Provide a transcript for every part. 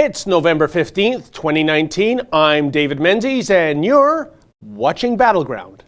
It's November 15th, 2019. I'm David Menzies, and you're watching Battleground.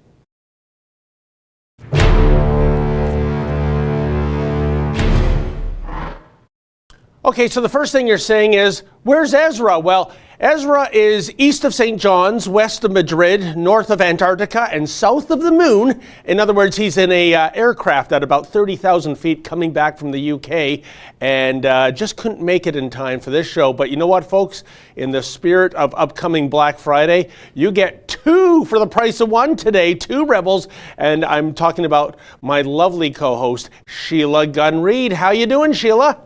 Okay, so the first thing you're saying is, where's Ezra? Well, Ezra is east of St. John's, west of Madrid, north of Antarctica, and south of the moon. In other words, he's in a aircraft at about 30,000 feet coming back from the UK, and just couldn't make it in time for this show. But you know what, folks? In the spirit of upcoming Black Friday, you get two for the price of one today, two Rebels, and I'm talking about my lovely co-host, Sheila Gunn Reid. How you doing, Sheila?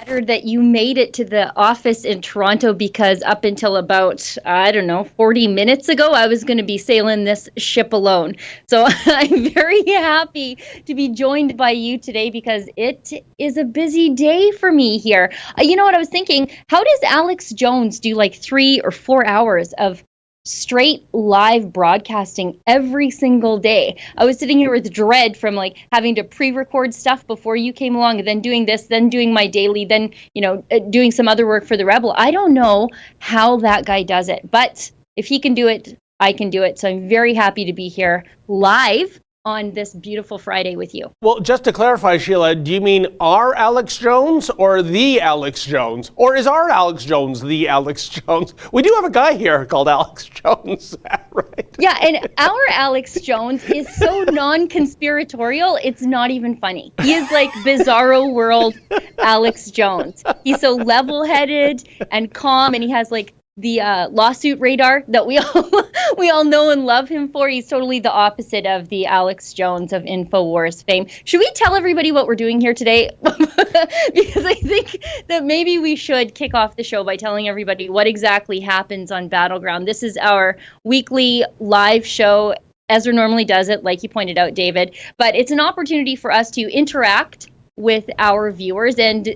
That you made it to the office in Toronto, because up until about, 40 minutes ago, I was going to be sailing this ship alone. So I'm very happy to be joined by you today, because it is a busy day for me here. You know what I was thinking? How does Alex Jones do like 3 or 4 hours of straight live broadcasting every single day? I was sitting here with dread from like having to pre-record stuff before you came along, and then doing this, then doing my daily, then doing some other work for the Rebel. I don't know how that guy does it, but if he can do it, I can do it. So I'm very happy to be here live on this beautiful Friday with you. Well, just to clarify, Sheila, do you mean our Alex Jones or the Alex Jones? Or is our Alex Jones the Alex Jones? We do have a guy here called Alex Jones, right? Yeah, and our Alex Jones is so non-conspiratorial, it's not even funny. He is like bizarro world Alex Jones. He's so level-headed and calm, and he has like the lawsuit radar that we all know and love him for. He's totally the opposite of the Alex Jones of InfoWars fame. Should we tell everybody what we're doing here today? Because I think that maybe we should kick off the show by telling everybody what exactly happens on Battleground. This is our weekly live show. Ezra normally does it, like you pointed out, David, but it's an opportunity for us to interact with our viewers, and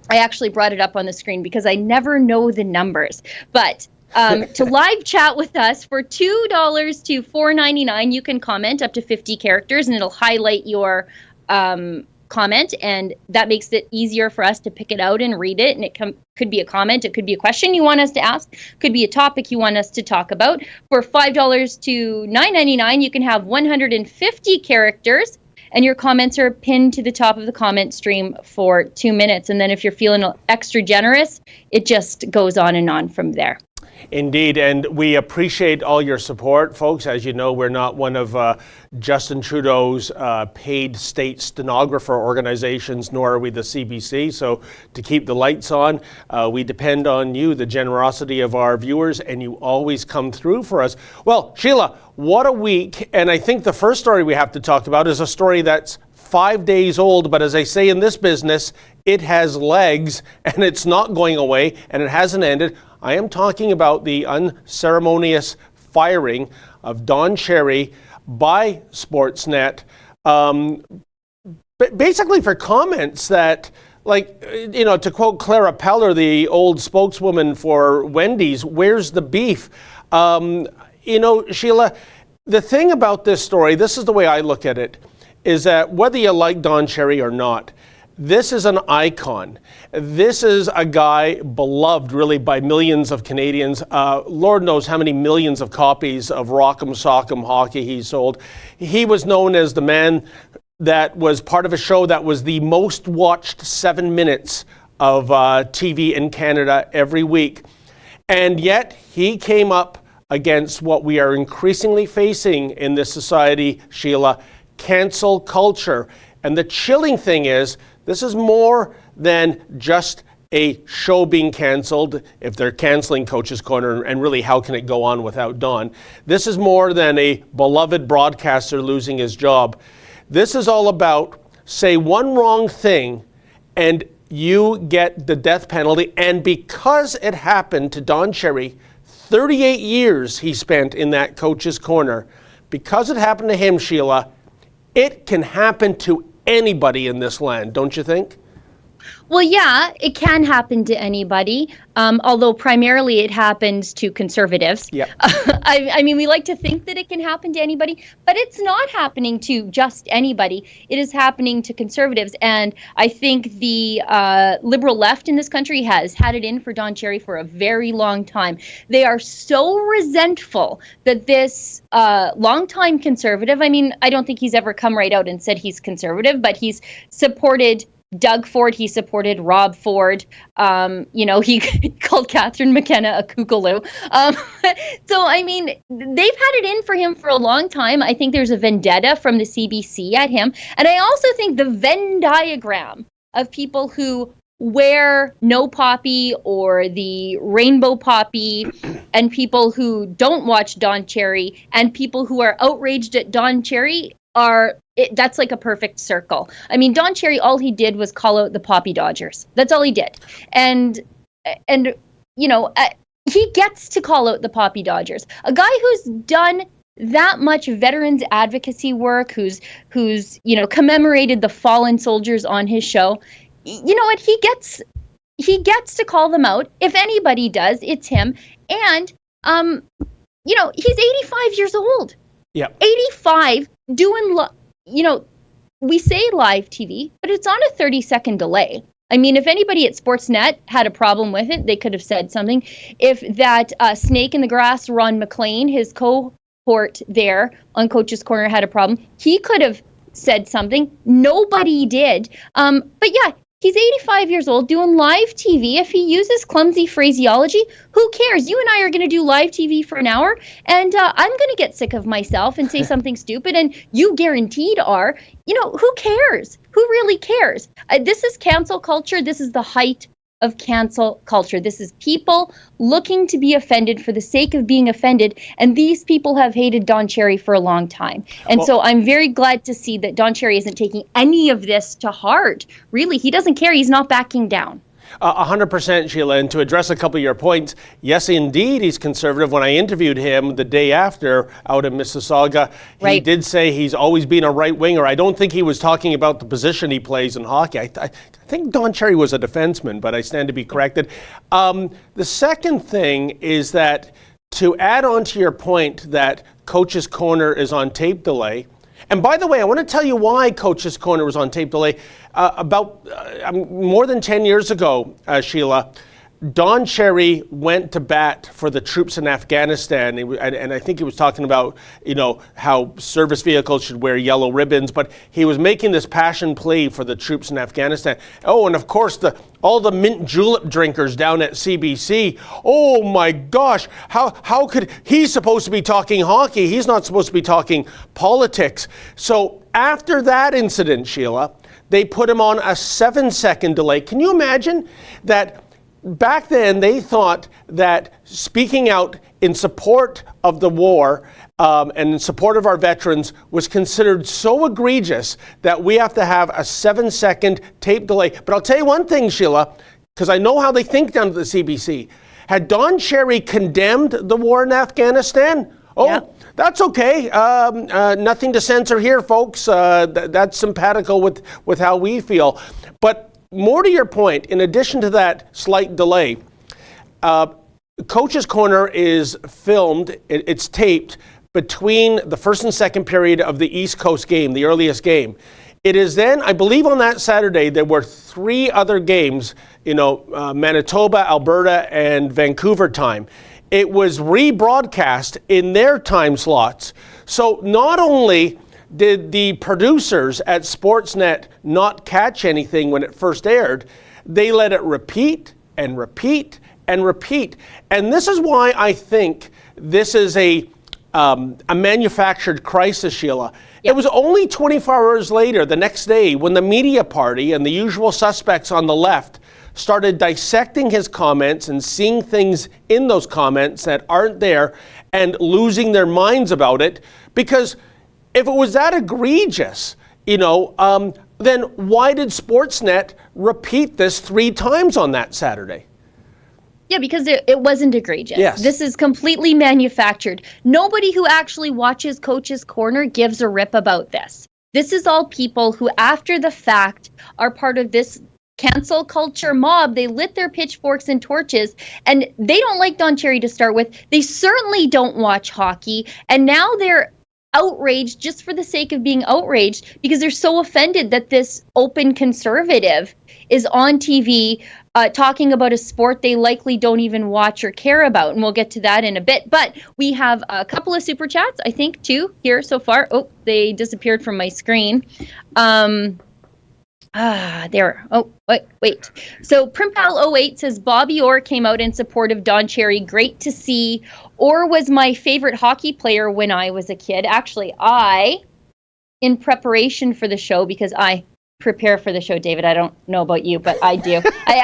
I actually brought it up on the screen because I never know the numbers. But to live chat with us for $2 to $4.99, you can comment up to 50 characters, and it'll highlight your comment, and that makes it easier for us to pick it out and read it. And it could be a comment, it could be a question you want us to ask, could be a topic you want us to talk about. For $5 to $9.99, you can have 150 characters, and your comments are pinned to the top of the comment stream for 2 minutes. And then if you're feeling extra generous, it just goes on and on from there. Indeed, and we appreciate all your support, folks. As you know, we're not one of Justin Trudeau's paid state stenographer organizations, nor are we the CBC. So to keep the lights on, we depend on you, the generosity of our viewers, and you always come through for us. Well, Sheila, what a week. And I think the first story we have to talk about is a story that's 5 days old, but as I say in this business, it has legs, and it's not going away, and it hasn't ended. I am talking about the unceremonious firing of Don Cherry by Sportsnet, basically for comments that, to quote Clara Peller, the old spokeswoman for Wendy's, where's the beef? Sheila, the thing about this story, this is the way I look at it, is that whether you like Don Cherry or not, this is an icon. This is a guy beloved really by millions of Canadians. Lord knows how many millions of copies of Rock'em Sock'em Hockey he sold. He was known as the man that was part of a show that was the most watched 7 minutes of TV in Canada every week. And yet he came up against what we are increasingly facing in this society, Sheila, cancel culture. And the chilling thing is, this is more than just a show being canceled, if they're canceling Coach's Corner, and really how can it go on without Don? This is more than a beloved broadcaster losing his job. This is all about, say one wrong thing and you get the death penalty. And because it happened to Don Cherry, 38 years he spent in that Coach's Corner, because it happened to him, Sheila, it can happen to anybody in this land, don't you think? Well, yeah, it can happen to anybody, although primarily it happens to conservatives. Yep. I mean, we like to think that it can happen to anybody, but it's not happening to just anybody. It is happening to conservatives. And I think the liberal left in this country has had it in for Don Cherry for a very long time. They are so resentful that this longtime conservative, I mean, I don't think he's ever come right out and said he's conservative, but he's supported Doug Ford, he supported Rob Ford. He called Catherine McKenna a kookaloo. So, I mean, they've had it in for him for a long time. I think there's a vendetta from the CBC at him. And I also think the Venn diagram of people who wear no poppy or the rainbow poppy and people who don't watch Don Cherry and people who are outraged at Don Cherry that's like a perfect circle. I mean, Don Cherry, all he did was call out the Poppy Dodgers. That's all he did. And he gets to call out the Poppy Dodgers. A guy who's done that much veterans advocacy work, who's commemorated the fallen soldiers on his show. You know what? He gets to call them out. If anybody does, it's him. And he's 85 years old. Yeah. 85 doing we say live TV, but it's on a 30-second delay. I mean, if anybody at Sportsnet had a problem with it, they could have said something. If that snake in the grass, Ron McLean, his cohort there on Coach's Corner, had a problem, he could have said something. Nobody did. But yeah, he's 85 years old doing live TV. If he uses clumsy phraseology, who cares? You and I are going to do live TV for an hour, and I'm going to get sick of myself and say something stupid, and you guaranteed are. Who cares? Who really cares? This is cancel culture. This is the height of cancel culture. This is people looking to be offended for the sake of being offended, and these people have hated Don Cherry for a long time. And so I'm very glad to see that Don Cherry isn't taking any of this to heart. Really, he doesn't care. He's not backing down. 100%, Sheila. And to address a couple of your points, yes, indeed, he's conservative. When I interviewed him the day after out in Mississauga, he did say he's always been a right winger. I don't think he was talking about the position he plays in hockey. I think Don Cherry was a defenseman, but I stand to be corrected. The second thing is that, to add on to your point that Coach's Corner is on tape delay, and by the way, I want to tell you why Coach's Corner was on tape delay. About more than 10 years ago, Sheila, Don Cherry went to bat for the troops in Afghanistan, and I think he was talking about, how service vehicles should wear yellow ribbons, but he was making this passion plea for the troops in Afghanistan. Oh, and of course, all the mint julep drinkers down at CBC. Oh my gosh, how could he's supposed to be talking hockey? He's not supposed to be talking politics. So after that incident, Sheila, they put him on a 7-second delay. Can you imagine that? Back then, they thought that speaking out in support of the war and in support of our veterans was considered so egregious that we have to have a 7-second tape delay. But I'll tell you one thing, Sheila, because I know how they think down at the CBC. Had Don Cherry condemned the war in Afghanistan? That's okay. Nothing to censor here, folks. That's simpatical with how we feel. But more to your point, in addition to that slight delay, Coach's Corner is filmed, it's taped between the first and second period of the East Coast game, the earliest game. It is then, I believe on that Saturday, there were 3 other games, Manitoba, Alberta, and Vancouver time. It was rebroadcast in their time slots. So not only did the producers at Sportsnet not catch anything when it first aired, they let it repeat and repeat and repeat. And this is why I think this is a manufactured crisis, Sheila. Yep. It was only 24 hours later, the next day, when the media party and the usual suspects on the left started dissecting his comments and seeing things in those comments that aren't there and losing their minds about it. Because if it was that egregious, then why did Sportsnet repeat this 3 times on that Saturday? Yeah, because it wasn't egregious. Yes. This is completely manufactured. Nobody who actually watches Coach's Corner gives a rip about this. This is all people who, after the fact, are part of this cancel culture mob. They lit their pitchforks and torches, and they don't like Don Cherry to start with. They certainly don't watch hockey, and now they're outraged just for the sake of being outraged because they're so offended that this open conservative is on TV talking about a sport they likely don't even watch or care about. And we'll get to that in a bit. But we have a couple of super chats, I think, 2 here so far. Oh, they disappeared from my screen. There. Oh, wait. So Primpal08 says, Bobby Orr came out in support of Don Cherry. Great to see. Orr was my favorite hockey player when I was a kid. Actually, in preparation for the show, because I prepare for the show, David, I don't know about you, but I do. I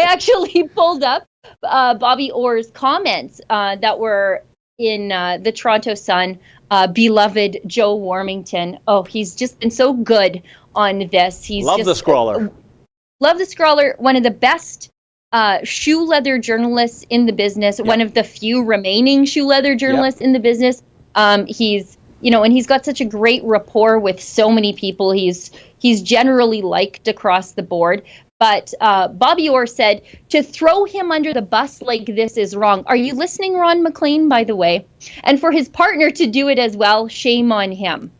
actually pulled up Bobby Orr's comments that were in the Toronto Sun. Beloved Joe Warmington. Oh, he's just been so good on this. Love the scrawler. Love the scrawler. One of the best shoe leather journalists in the business. Yep. One of the few remaining shoe leather journalists in the business. He's, and he's got such a great rapport with so many people. He's generally liked across the board. But Bobby Orr said, to throw him under the bus like this is wrong. Are you listening, Ron MacLean, by the way? And for his partner to do it as well, shame on him.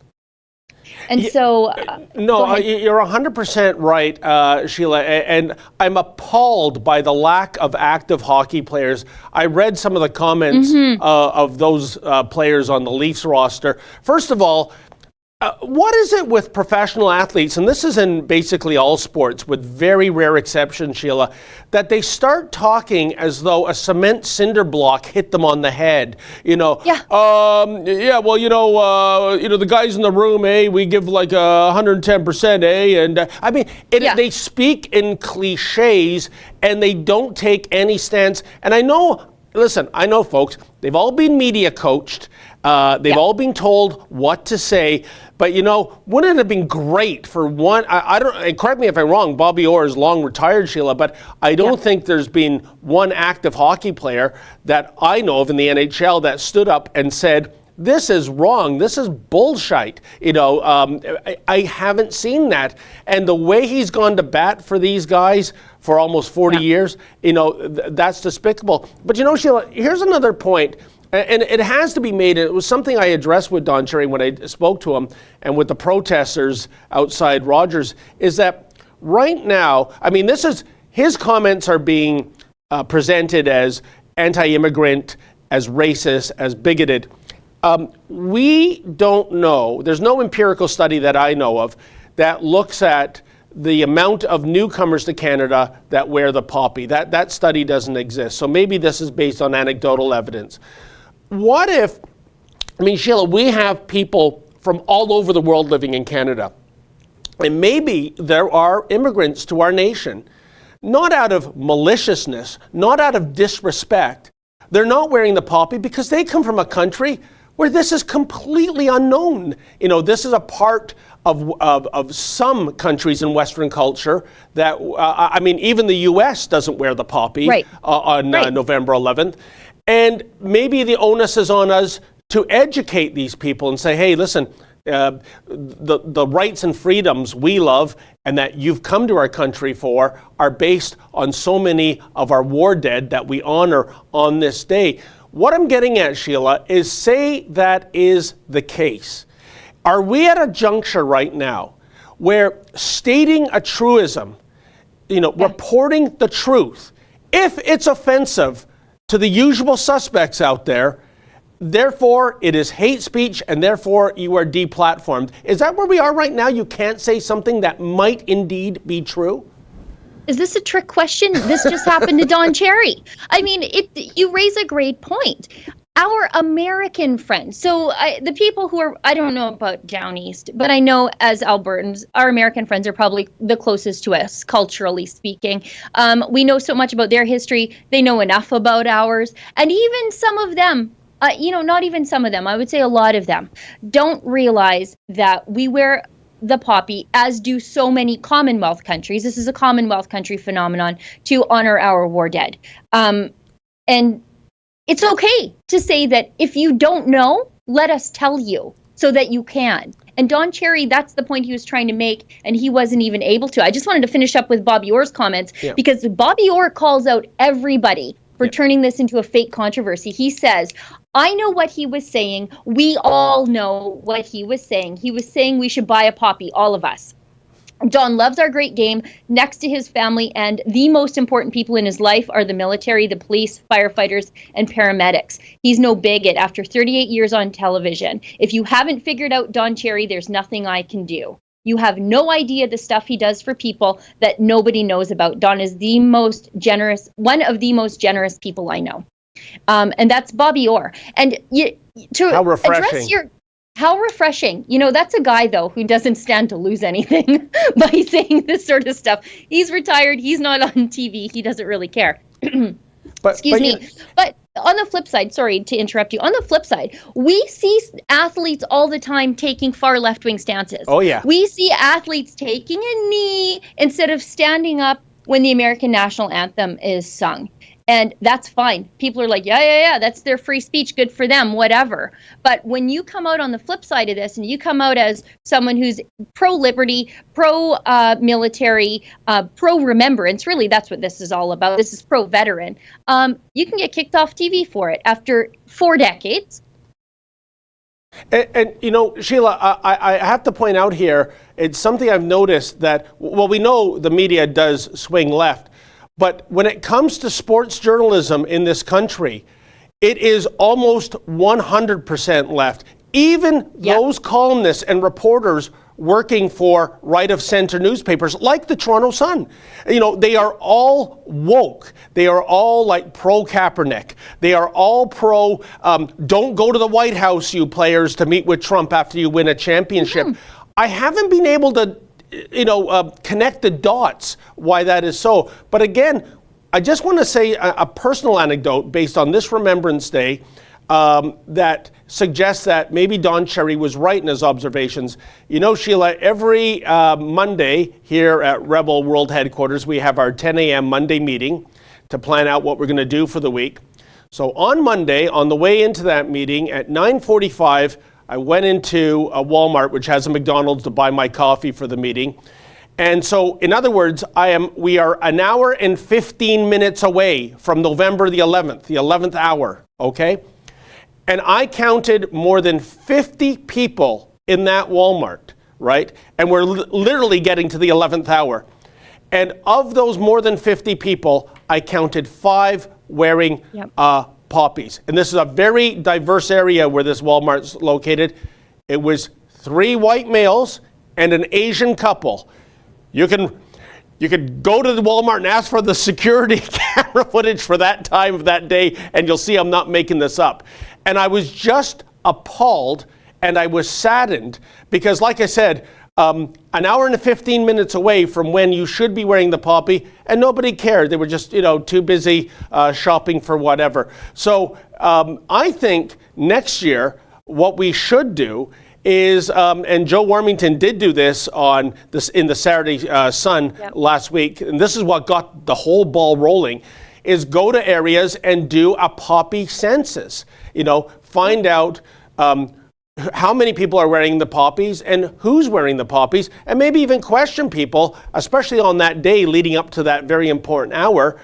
And so... no, you're 100% right, Sheila. And I'm appalled by the lack of active hockey players. I read some of the comments of those players on the Leafs roster. First of all, what is it with professional athletes, and this is in basically all sports with very rare exceptions, Sheila, that they start talking as though a cement cinder block hit them on the head. The guys in the room, we give like 110%, And they speak in cliches and they don't take any stance. And I know, folks, they've all been media coached. They've all been told what to say, but wouldn't it have been great for one? I don't. Correct me if I'm wrong. Bobby Orr is long retired, Sheila, but I don't think there's been one active hockey player that I know of in the NHL that stood up and said, "This is wrong. This is bullshit." I haven't seen that, and the way he's gone to bat for these guys for almost 40 years, that's despicable. But Sheila, here's another point. And it has to be made, it was something I addressed with Don Cherry when I spoke to him and with the protesters outside Rogers, is that right now, his comments are being presented as anti-immigrant, as racist, as bigoted. We don't know, there's no empirical study that I know of that looks at the amount of newcomers to Canada that wear the poppy. That study doesn't exist. So maybe this is based on anecdotal evidence. What if, Sheila, we have people from all over the world living in Canada, and maybe there are immigrants to our nation, not out of maliciousness, not out of disrespect. They're not wearing the poppy because they come from a country where this is completely unknown. This is a part of some countries in Western culture that, even the U.S. doesn't wear the poppy on November 11th. And maybe the onus is on us to educate these people and say, hey, listen, the rights and freedoms we love and that you've come to our country for are based on so many of our war dead that we honor on this day. What I'm getting at, Sheila, is say that is the case. Are we at a juncture right now where stating a truism, reporting the truth, if it's offensive to the usual suspects out there, therefore it is hate speech and therefore you are deplatformed? Is that where we are right now? You can't say something that might indeed be true? Is this a trick question? This just happened to Don Cherry. You raise a great point. Our American friends, so the people who are, I don't know about down east, but I know as Albertans, our American friends are probably the closest to us, culturally speaking. We know so much about their history. They know enough about ours. And even some of them, not even some of them, I would say a lot of them, don't realize that we wear the poppy, as do so many Commonwealth countries. This is a Commonwealth country phenomenon to honor our war dead. And it's okay to say that if you don't know, let us tell you so that you can. And Don Cherry, that's the point he was trying to make, and he wasn't even able to. I just wanted to finish up with Bobby Orr's comments, because Bobby Orr calls out everybody for turning this into a fake controversy. He says, I know what he was saying. We all know what he was saying. He was saying we should buy a poppy, all of us. Don loves our great game next to his family, and the most important people in his life are the military, the police, firefighters, and paramedics. He's no bigot after 38 years on television. If you haven't figured out Don Cherry, there's nothing I can do. You have no idea the stuff he does for people that nobody knows about. Don is the most generous, one of the most generous people I know. And that's Bobby Orr. And How refreshing. How refreshing. You know, that's a guy, though, who doesn't stand to lose anything by saying this sort of stuff. He's retired. He's not on TV. He doesn't really care. Excuse me. But on the flip side, sorry to interrupt you. On the flip side, we see athletes all the time taking far left-wing stances. Oh, yeah. We see athletes taking a knee instead of standing up when the American national anthem is sung. And that's fine. People are like, yeah, that's their free speech, good for them, whatever. But when you come out on the flip side of this, and you come out as someone who's pro-liberty, pro-military, pro-remembrance, really that's what this is all about. This is pro-veteran. You can get kicked off TV for it after 4 decades. And you know, Sheila, I have to point out here, it's something I've noticed that, well, we know the media does swing left. But when it comes to sports journalism in this country, it is almost 100% left. Even those columnists and reporters working for right-of-center newspapers like the Toronto Sun, you know, they are all woke. They are all like pro-Kaepernick. They are all pro, don't go to the White House, you players, to meet with Trump after you win a championship. I haven't been able to connect the dots why that is so. But again, I just want to say a personal anecdote based on this Remembrance Day that suggests that maybe Don Cherry was right in his observations. You know, Sheila, every Monday here at Rebel World Headquarters, we have our 10 a.m. Monday meeting to plan out what we're going to do for the week. So on Monday, on the way into that meeting at 9:45, I went into a Walmart, which has a McDonald's, to buy my coffee for the meeting. And so, in other words, we are an hour and 15 minutes away from November the 11th hour, okay? And I counted more than 50 people in that Walmart, right? And we're literally getting to the 11th hour. And of those more than 50 people, I counted 5 wearing poppies. And this is a very diverse area where this Walmart's located. It was 3 white males and an Asian couple. You could go to the Walmart and ask for the security camera footage for that time of that day, and you'll see I'm not making this up. And I was just appalled, and I was saddened because, like I said, an hour and 15 minutes away from when you should be wearing the poppy, and nobody cared. They were just, too busy shopping for whatever. So I think next year what we should do is, and Joe Warmington did do this in the Saturday Sun last week, and this is what got the whole ball rolling, is go to areas and do a poppy census. Find out how many people are wearing the poppies and who's wearing the poppies, and maybe even question people, especially on that day leading up to that very important hour,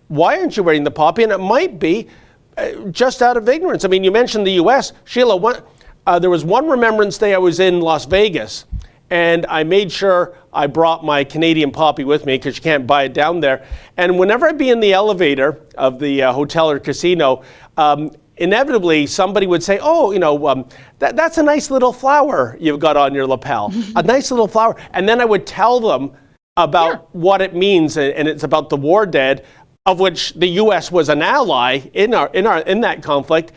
why aren't you wearing the poppy? And it might be just out of ignorance. I mean, you mentioned the U.S. Sheila, there was one Remembrance Day I was in Las Vegas, and I made sure I brought my Canadian poppy with me because you can't buy it down there. And whenever I'd be in the elevator of the hotel or casino, inevitably somebody would say, that's a nice little flower you've got on your lapel, a nice little flower. And then I would tell them about what it means, and it's about the war dead, of which the U.S. was an ally in that conflict.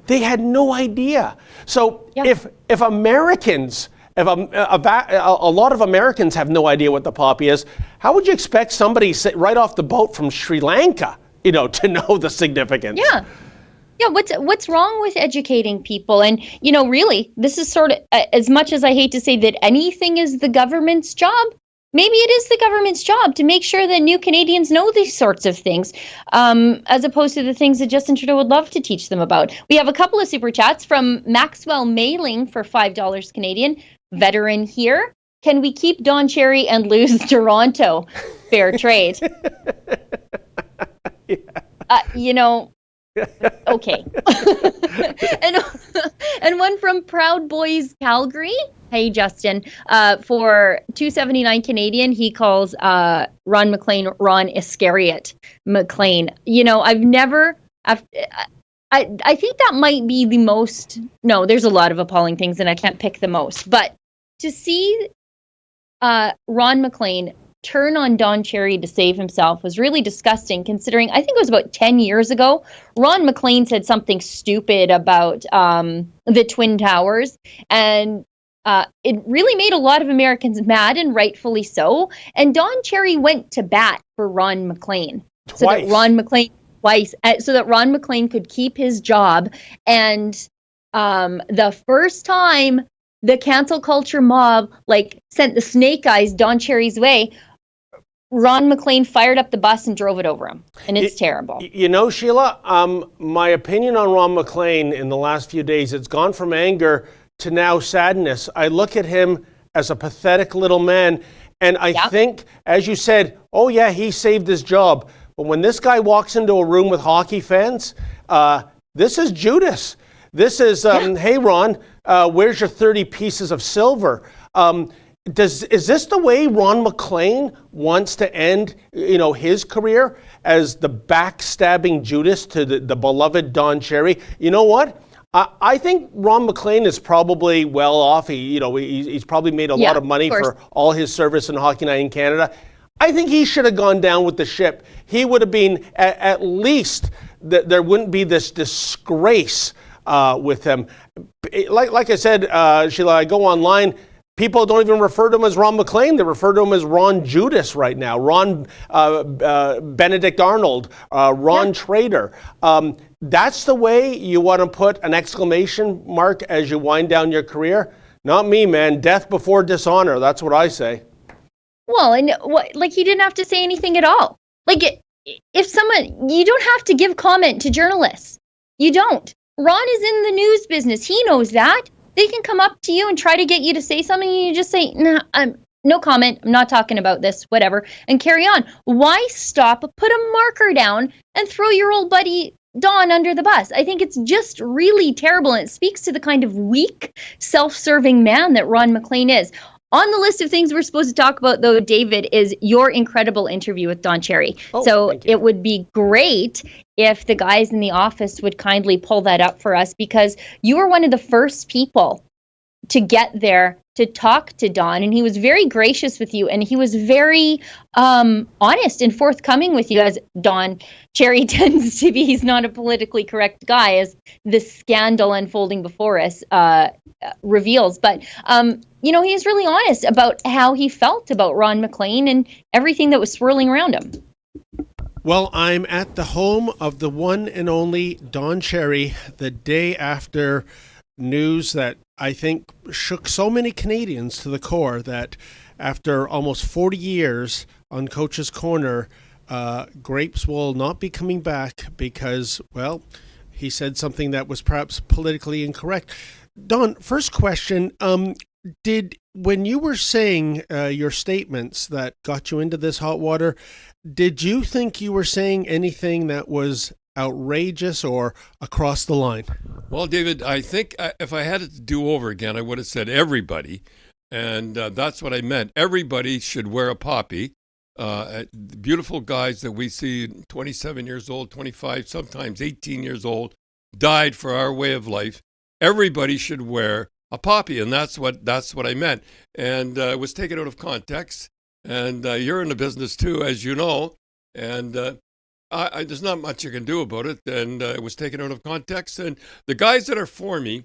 They had no idea. So if Americans, a lot of Americans have no idea what the poppy is, how would you expect somebody right off the boat from Sri Lanka, to know the significance? Yeah, what's wrong with educating people? And, really, this is sort of, as much as I hate to say that anything is the government's job, maybe it is the government's job to make sure that new Canadians know these sorts of things, as opposed to the things that Justin Trudeau would love to teach them about. We have a couple of super chats from Maxwell Mailing for $5 Canadian. veteran here. Can we keep Don Cherry and lose Toronto? Fair trade. Okay. and one from Proud Boys Calgary. Hey, Justin. For $2.79 Canadian, he calls Ron MacLean Ron Iscariot MacLean. I think that might be the most. No, there's a lot of appalling things, and I can't pick the most. But to see Ron MacLean turn on Don Cherry to save himself was really disgusting, considering I think it was about 10 years ago. Ron MacLean said something stupid about the Twin Towers, and it really made a lot of Americans mad, and rightfully so. And Don Cherry went to bat for Ron MacLean. Twice. So that Ron MacLean could keep his job. And the first time the cancel culture mob sent the snake eyes Don Cherry's way, Ron MacLean fired up the bus and drove it over him. And it's terrible. Sheila, my opinion on Ron MacLean in the last few days, it's gone from anger to now sadness. I look at him as a pathetic little man. And I think, as you said, oh yeah, he saved his job. But when this guy walks into a room with hockey fans, this is Judas. This is, hey, Ron, where's your 30 pieces of silver? Is this the way Ron MacLean wants to end, his career, as the backstabbing Judas to the beloved Don Cherry? You know what? I think Ron MacLean is probably well off. He's probably made a lot of money for all his service in Hockey Night in Canada. I think he should have gone down with the ship. He would have been, at least, there wouldn't be this disgrace with him. Like I said, Sheila, I go online. People don't even refer to him as Ron MacLean. They refer to him as Ron Judas right now. Ron Benedict Arnold, Ron Trader. That's the way you want to put an exclamation mark as you wind down your career? Not me, man. Death before dishonor. That's what I say. Well, and he didn't have to say anything at all. If someone, you don't have to give comment to journalists. You don't. Ron is in the news business. He knows that. They can come up to you and try to get you to say something, and you just say, "Nah, no comment. I'm not talking about this, whatever," and carry on. Why stop, put a marker down, and throw your old buddy Don under the bus? I think it's just really terrible, and it speaks to the kind of weak, self-serving man that Ron MacLean is. On the list of things we're supposed to talk about, though, David, is your incredible interview with Don Cherry. So it would be great if the guys in the office would kindly pull that up for us, because you were one of the first people to get there to talk to Don, and he was very gracious with you, and he was very honest and forthcoming with you, as Don Cherry tends to be. He's not a politically correct guy, as the scandal unfolding before us reveals. But he's really honest about how he felt about Ron MacLean and everything that was swirling around him. Well, I'm at the home of the one and only Don Cherry the day after news that I think shook so many Canadians to the core, that after almost 40 years on Coach's Corner, Grapes will not be coming back because, well, he said something that was perhaps politically incorrect. Don, first question, when you were saying your statements that got you into this hot water, did you think you were saying anything that was outrageous or across the line? Well, David, I think if I had it to do over again, I would have said everybody. And that's what I meant. Everybody should wear a poppy. Beautiful guys that we see 27 years old, 25, sometimes 18 years old, died for our way of life. Everybody should wear a poppy. And that's what I meant. And it was taken out of context. And you're in the business too, as you know. And there's not much you can do about it. And it was taken out of context. And the guys that are for me,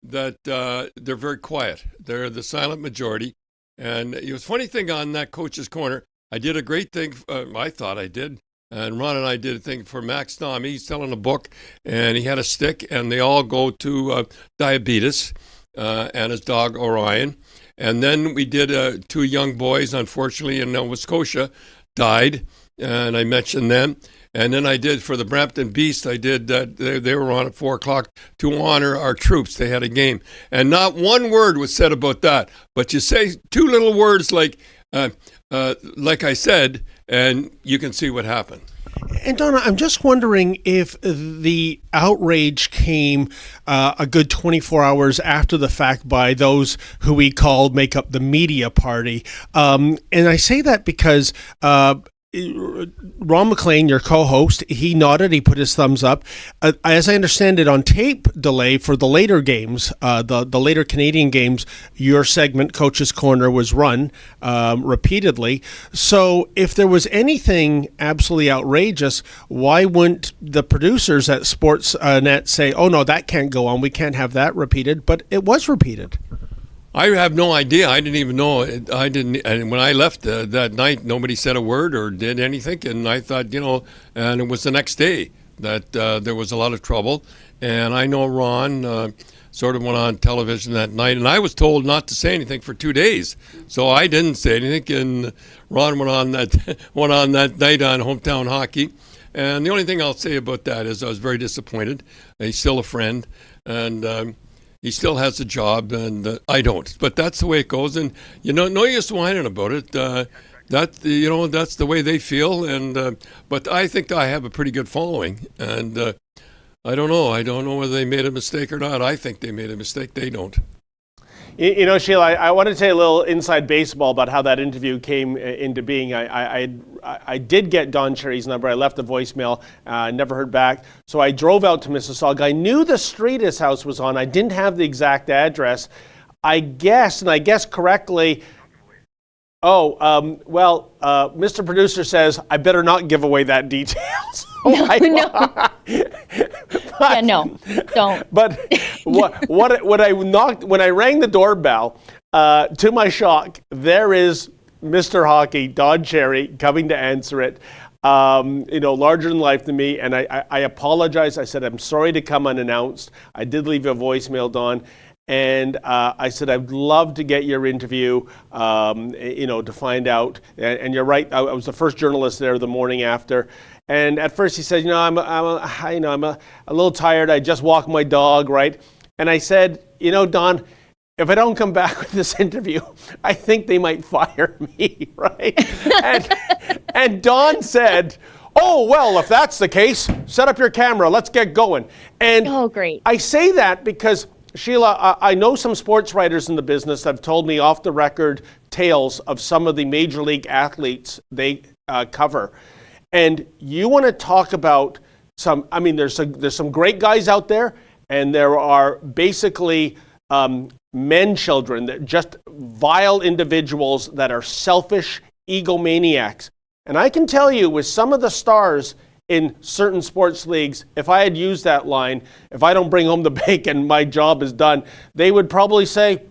that they're very quiet. They're the silent majority. And it was a funny thing on that Coach's Corner. I did a great thing. I thought I did. And Ron and I did a thing for Max Tom. He's selling a book, and he had a stick, and they all go to diabetes and his dog Orion. And then we did 2 young boys, unfortunately, in Nova Scotia, died, and I mentioned them. And then I did for the Brampton Beast, I did they were on at 4:00 to honor our troops. They had a game. And not one word was said about that. But you say two little words like I said, and you can see what happened. And Donna, I'm just wondering if the outrage came a good 24 hours after the fact by those who we call make up the media party. And I say that because Ron McLean, your co-host, he nodded, he put his thumbs up. As I understand it, on tape delay for the later games, the later Canadian games, your segment, Coach's Corner, was run repeatedly. So if there was anything absolutely outrageous, why wouldn't the producers at Sportsnet say, oh no, that can't go on, we can't have that repeated? But it was repeated. I have no idea. I didn't even know. And when I left that night, nobody said a word or did anything. And I thought, and it was the next day that there was a lot of trouble. And I know Ron sort of went on television that night, and I was told not to say anything for 2 days. So I didn't say anything, and Ron went on that night on Hometown Hockey. And the only thing I'll say about that is I was very disappointed. He's still a friend, and he still has a job, and I don't. But that's the way it goes, and no use whining about it. That's the way they feel, and but I think I have a pretty good following, and I don't know. I don't know whether they made a mistake or not. I think they made a mistake. They don't. Sheila, I want to tell you a little inside baseball about how that interview came into being. I did get Don Cherry's number. I left a voicemail. Never heard back. So I drove out to Mississauga. I knew the street his house was on. I didn't have the exact address. I guessed correctly. Mr. Producer says I better not give away that details. No. Yeah, no, don't. But when I rang the doorbell, to my shock, there is Mr. Hockey, Don Cherry, coming to answer it. Larger than life to me, and I apologize. I said I'm sorry to come unannounced. I did leave a voicemail, Don. And I said, I'd love to get your interview, to find out. And you're right, I was the first journalist there the morning after. And at first he said, I'm a little tired. I just walked my dog, right? And I said, Don, if I don't come back with this interview, I think they might fire me, right? and Don said, oh, well, if that's the case, set up your camera. Let's get going. And great. I say that because Sheila, I know some sports writers in the business that have told me off the record tales of some of the major league athletes they cover. And you want to talk about there's some great guys out there, and there are basically men children, that just vile individuals that are selfish egomaniacs. And I can tell you with some of the stars in certain sports leagues, if I had used that line, if I don't bring home the bacon, my job is done, they would probably say,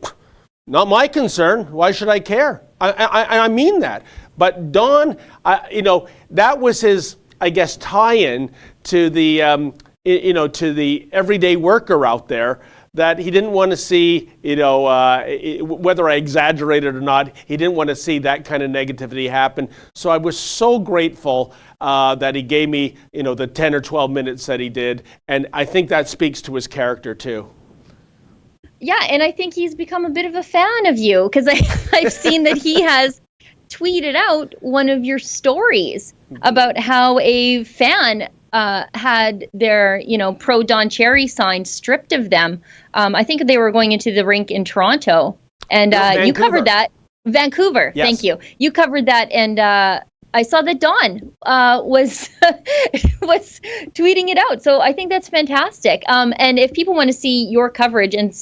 not my concern, why should I care? I mean that. But Don, that was his, I guess, tie-in to the, to the everyday worker out there, that he didn't want to see, whether I exaggerated or not, he didn't want to see that kind of negativity happen. So I was so grateful that he gave me, the 10 or 12 minutes that he did. And I think that speaks to his character too. Yeah, and I think he's become a bit of a fan of you, because I've seen that he has tweeted out one of your stories about how a fan had their, pro Don Cherry sign stripped of them. I think they were going into the rink in Toronto, and you covered that. Vancouver, yes. Thank you. You covered that, and I saw that Don was was tweeting it out. So I think that's fantastic. And if people want to see your coverage, and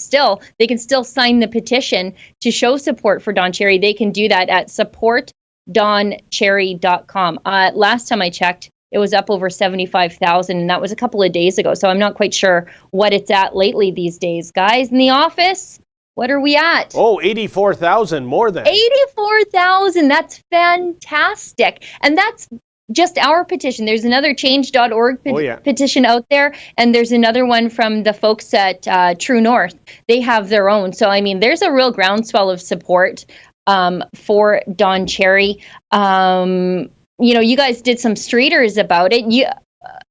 they can still sign the petition to show support for Don Cherry, they can do that at supportdoncherry.com. Last time I checked, it was up over 75,000, and that was a couple of days ago. So I'm not quite sure what it's at lately these days. Guys in the office, what are we at? Oh, 84,000, more than. 84,000, that's fantastic. And that's just our petition. There's another change.org petition out there, and there's another one from the folks at True North. They have their own. So, there's a real groundswell of support for Don Cherry. you guys did some streeters about it.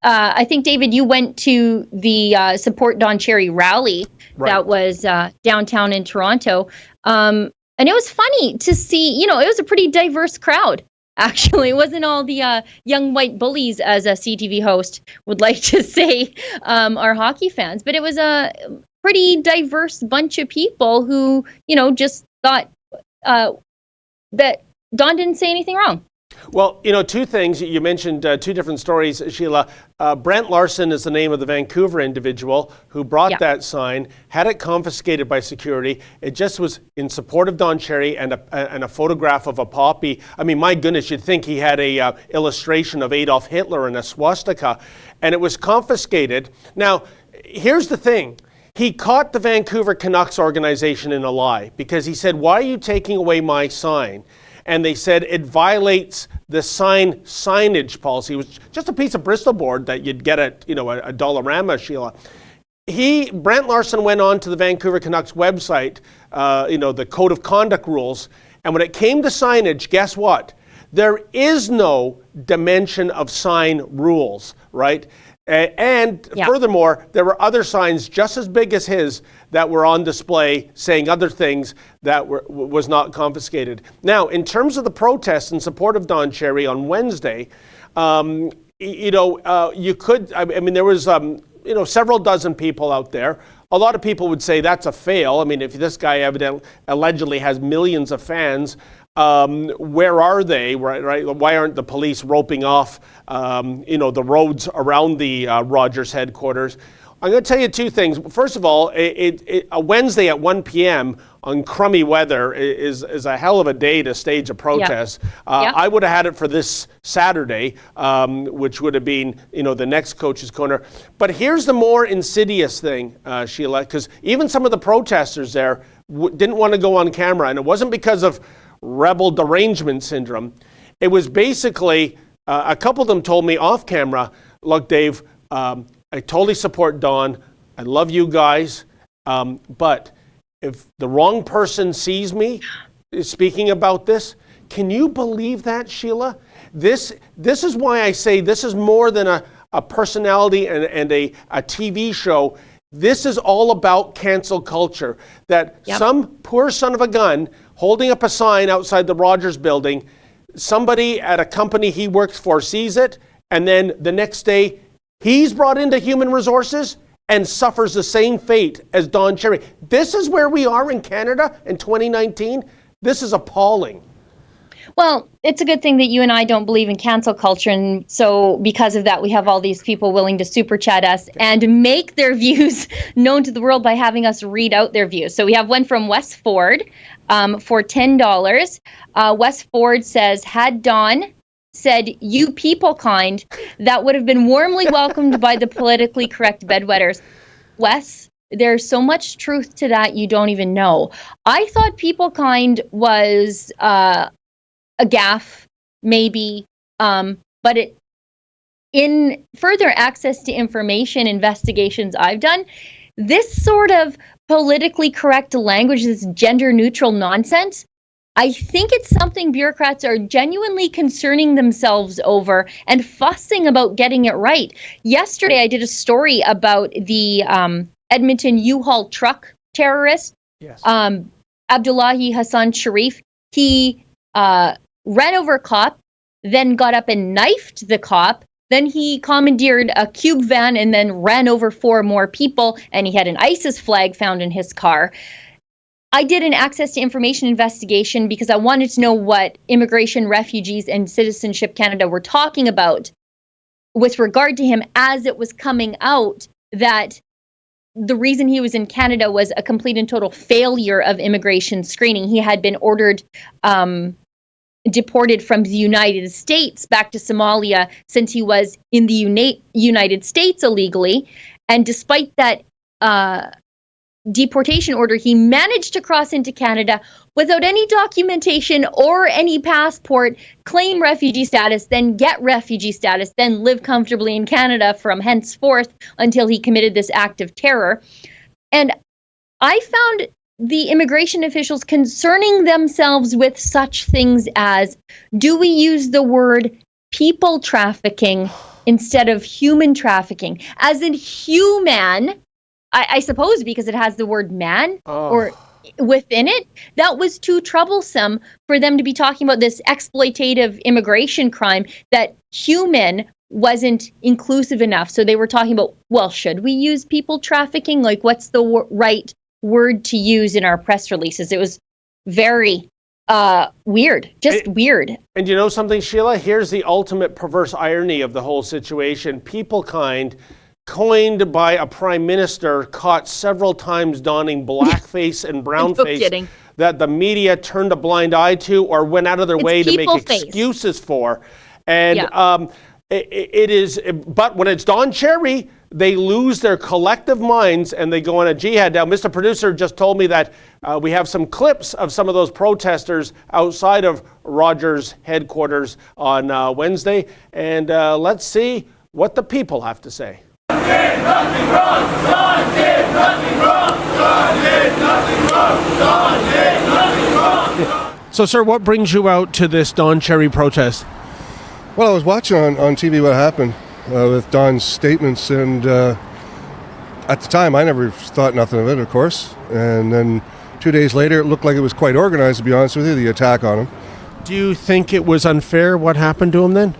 I think, David, you went to the Support Don Cherry rally that was downtown in Toronto. And it was funny to see, it was a pretty diverse crowd. Actually, it wasn't all the young white bullies, as a CTV host would like to say, are hockey fans. But it was a pretty diverse bunch of people who, just thought that Don didn't say anything wrong. Well, two things. You mentioned two different stories, Sheila. Brent Larson is the name of the Vancouver individual who brought that sign, had it confiscated by security. It just was in support of Don Cherry and a photograph of a poppy. I mean, my goodness, you'd think he had a illustration of Adolf Hitler and a swastika, and it was confiscated. Now, here's the thing. He caught the Vancouver Canucks organization in a lie because he said, "Why are you taking away my sign?" And they said it violates the signage policy. It was just a piece of Bristol board that you'd get at, a Dollarama, Sheila. Brent Larson went on to the Vancouver Canucks website, the code of conduct rules. And when it came to signage, guess what? There is no dimension of sign rules, right? And furthermore, there were other signs just as big as his that were on display saying other ththings that was not confiscated. Now, in terms of the protest in support of Don Cherry on Wednesday, you could, I mean, there was, several dozen people out there. A lot of people would say that's a fail. I mean, if this guy allegedly has millions of fans, where are they, right? Why aren't the police roping off, the roads around the Rogers headquarters? I'm going to tell you two things. First of all, a Wednesday at 1 p.m. on crummy weather is a hell of a day to stage a protest. I would have had it for this Saturday, which would have been, the next Coach's Corner. But here's the more insidious thing, Sheila, because even some of the protesters there didn't want to go on camera, and it wasn't because of rebel derangement syndrome. It was basically, a couple of them told me off camera, "Look, Dave, I totally support Don. I love you guys. But if the wrong person sees me speaking about this," can you believe that, Sheila? This is why I say this is more than a personality and a TV show. This is all about cancel culture. That some poor son of a gun holding up a sign outside the Rogers building, somebody at a company he works for sees it, and then the next day he's brought into human resources and suffers the same fate as Don Cherry. This is where we are in Canada in 2019. This is appalling. Well, it's a good thing that you and I don't believe in cancel culture, and so because of that, we have all these people willing to super chat us and make their views known to the world by having us read out their views. So we have one from Wes Ford for $10. Wes Ford says, "Had Don said, 'You people kind,' that would have been warmly welcomed by the politically correct bedwetters." Wes, there's so much truth to that you don't even know. I thought people kind was a gaffe, maybe, but in further access to information investigations I've done, this sort of politically correct language, this gender neutral nonsense, I think it's something bureaucrats are genuinely concerning themselves over and fussing about getting it right. Yesterday, I did a story about the Edmonton U-Haul truck terrorist, Abdullahi Hassan Sharif. He ran over a cop, then got up and knifed the cop. Then he commandeered a cube van and then ran over 4 more people, and he had an ISIS flag found in his car. I did an access to information investigation because I wanted to know what Immigration, Refugees, and Citizenship Canada were talking about with regard to him, as it was coming out that the reason he was in Canada was a complete and total failure of immigration screening. He had been ordered deported from the United States back to Somalia since he was in the United States illegally. And despite that deportation order, he managed to cross into Canada without any documentation or any passport, claim refugee status, then get refugee status, then live comfortably in Canada from henceforth until he committed this act of terror. And I found the immigration officials concerning themselves with such things as, do we use the word people trafficking instead of human trafficking, as in human, I suppose because it has the word man or within it. That was too troublesome for them to be talking about this exploitative immigration crime, that human wasn't inclusive enough. So they were talking about, well, should we use people trafficking? Like, what's the right word to use in our press releases? It was very weird, just weird. And you know something, Sheila? Here's the ultimate perverse irony of the whole situation. People kind, coined by a prime minister, caught several times donning blackface and brownface that the media turned a blind eye to or went out of their way to make excuses for. And it is, but when it's Don Cherry, they lose their collective minds and they go on a jihad. Now, Mr. Producer just told me that we have some clips of some of those protesters outside of Rogers' headquarters on Wednesday. And let's see what the people have to say. Don did nothing wrong. Don did nothing wrong. Don did nothing wrong. Don did nothing wrong. So, sir, what brings you out to this Don Cherry protest? Well, I was watching on TV what happened with Don's statements, and at the time I never thought nothing of it, of course. And then 2 days later, it looked like it was quite organized, to be honest with you, the attack on him. Do you think it was unfair what happened to him then?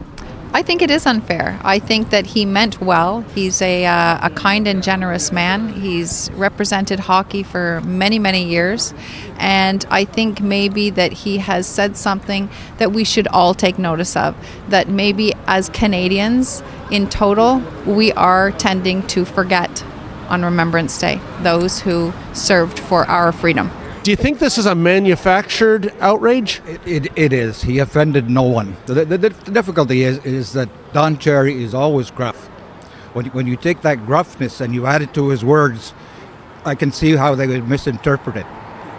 I think it is unfair. I think that he meant well. He's a kind and generous man. He's represented hockey for many, many years. And I think maybe that he has said something that we should all take notice of. That maybe as Canadians in total, we are tending to forget on Remembrance Day those who served for our freedom. Do you think this is a manufactured outrage? It is. He offended no one. The difficulty is that Don Cherry is always gruff. When you take that gruffness and you add it to his words, I can see how they would misinterpret it.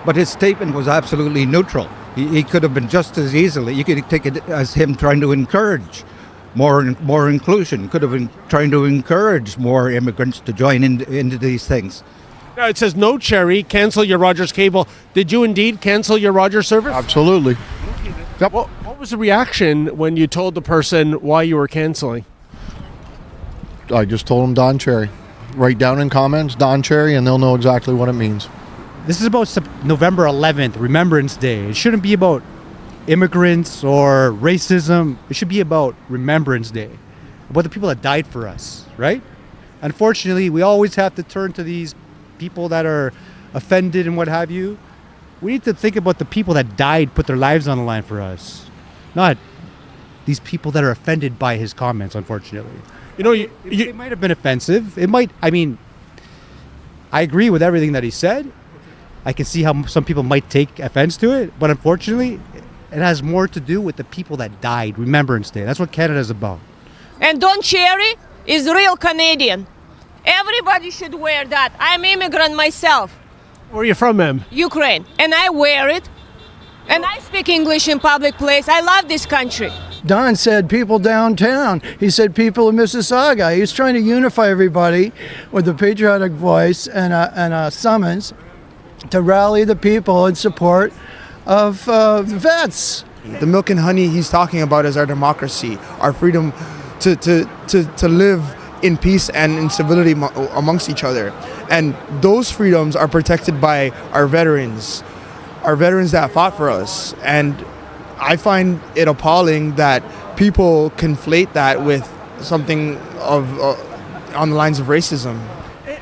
But his statement was absolutely neutral. He could have been just as easily. You could take it as him trying to encourage more inclusion. Could have been trying to encourage more immigrants to join into these things. Now it says, no, Cherry, cancel your Rogers cable. Did you indeed cancel your Rogers service? Absolutely. Yep. What was the reaction when you told the person why you were canceling? I just told him Don Cherry. Write down in comments, Don Cherry, and they'll know exactly what it means. This is about November 11th, Remembrance Day. It shouldn't be about immigrants or racism. It should be about Remembrance Day, about the people that died for us, right? Unfortunately, we always have to turn to these people that are offended and what have you. We need to think about the people that died, put their lives on the line for us, not these people that are offended by his comments, unfortunately. You know, it might have been offensive. It might, I mean, I agree with everything that he said. I can see how some people might take offense to it, but unfortunately, it has more to do with the people that died, Remembrance Day. That's what Canada's about. And Don Cherry is real Canadian. Everybody should wear that. I'm immigrant myself. Where are you from, ma'am? Ukraine. And I wear it. And I speak English in public place. I love this country. Don said people downtown. He said people in Mississauga. He was trying to unify everybody with a patriotic voice and a summons to rally the people in support of the vets. The milk and honey he's talking about is our democracy, our freedom to live in peace and in civility amongst each other. And those freedoms are protected by our veterans that fought for us. And I find it appalling that people conflate that with something of on the lines of racism.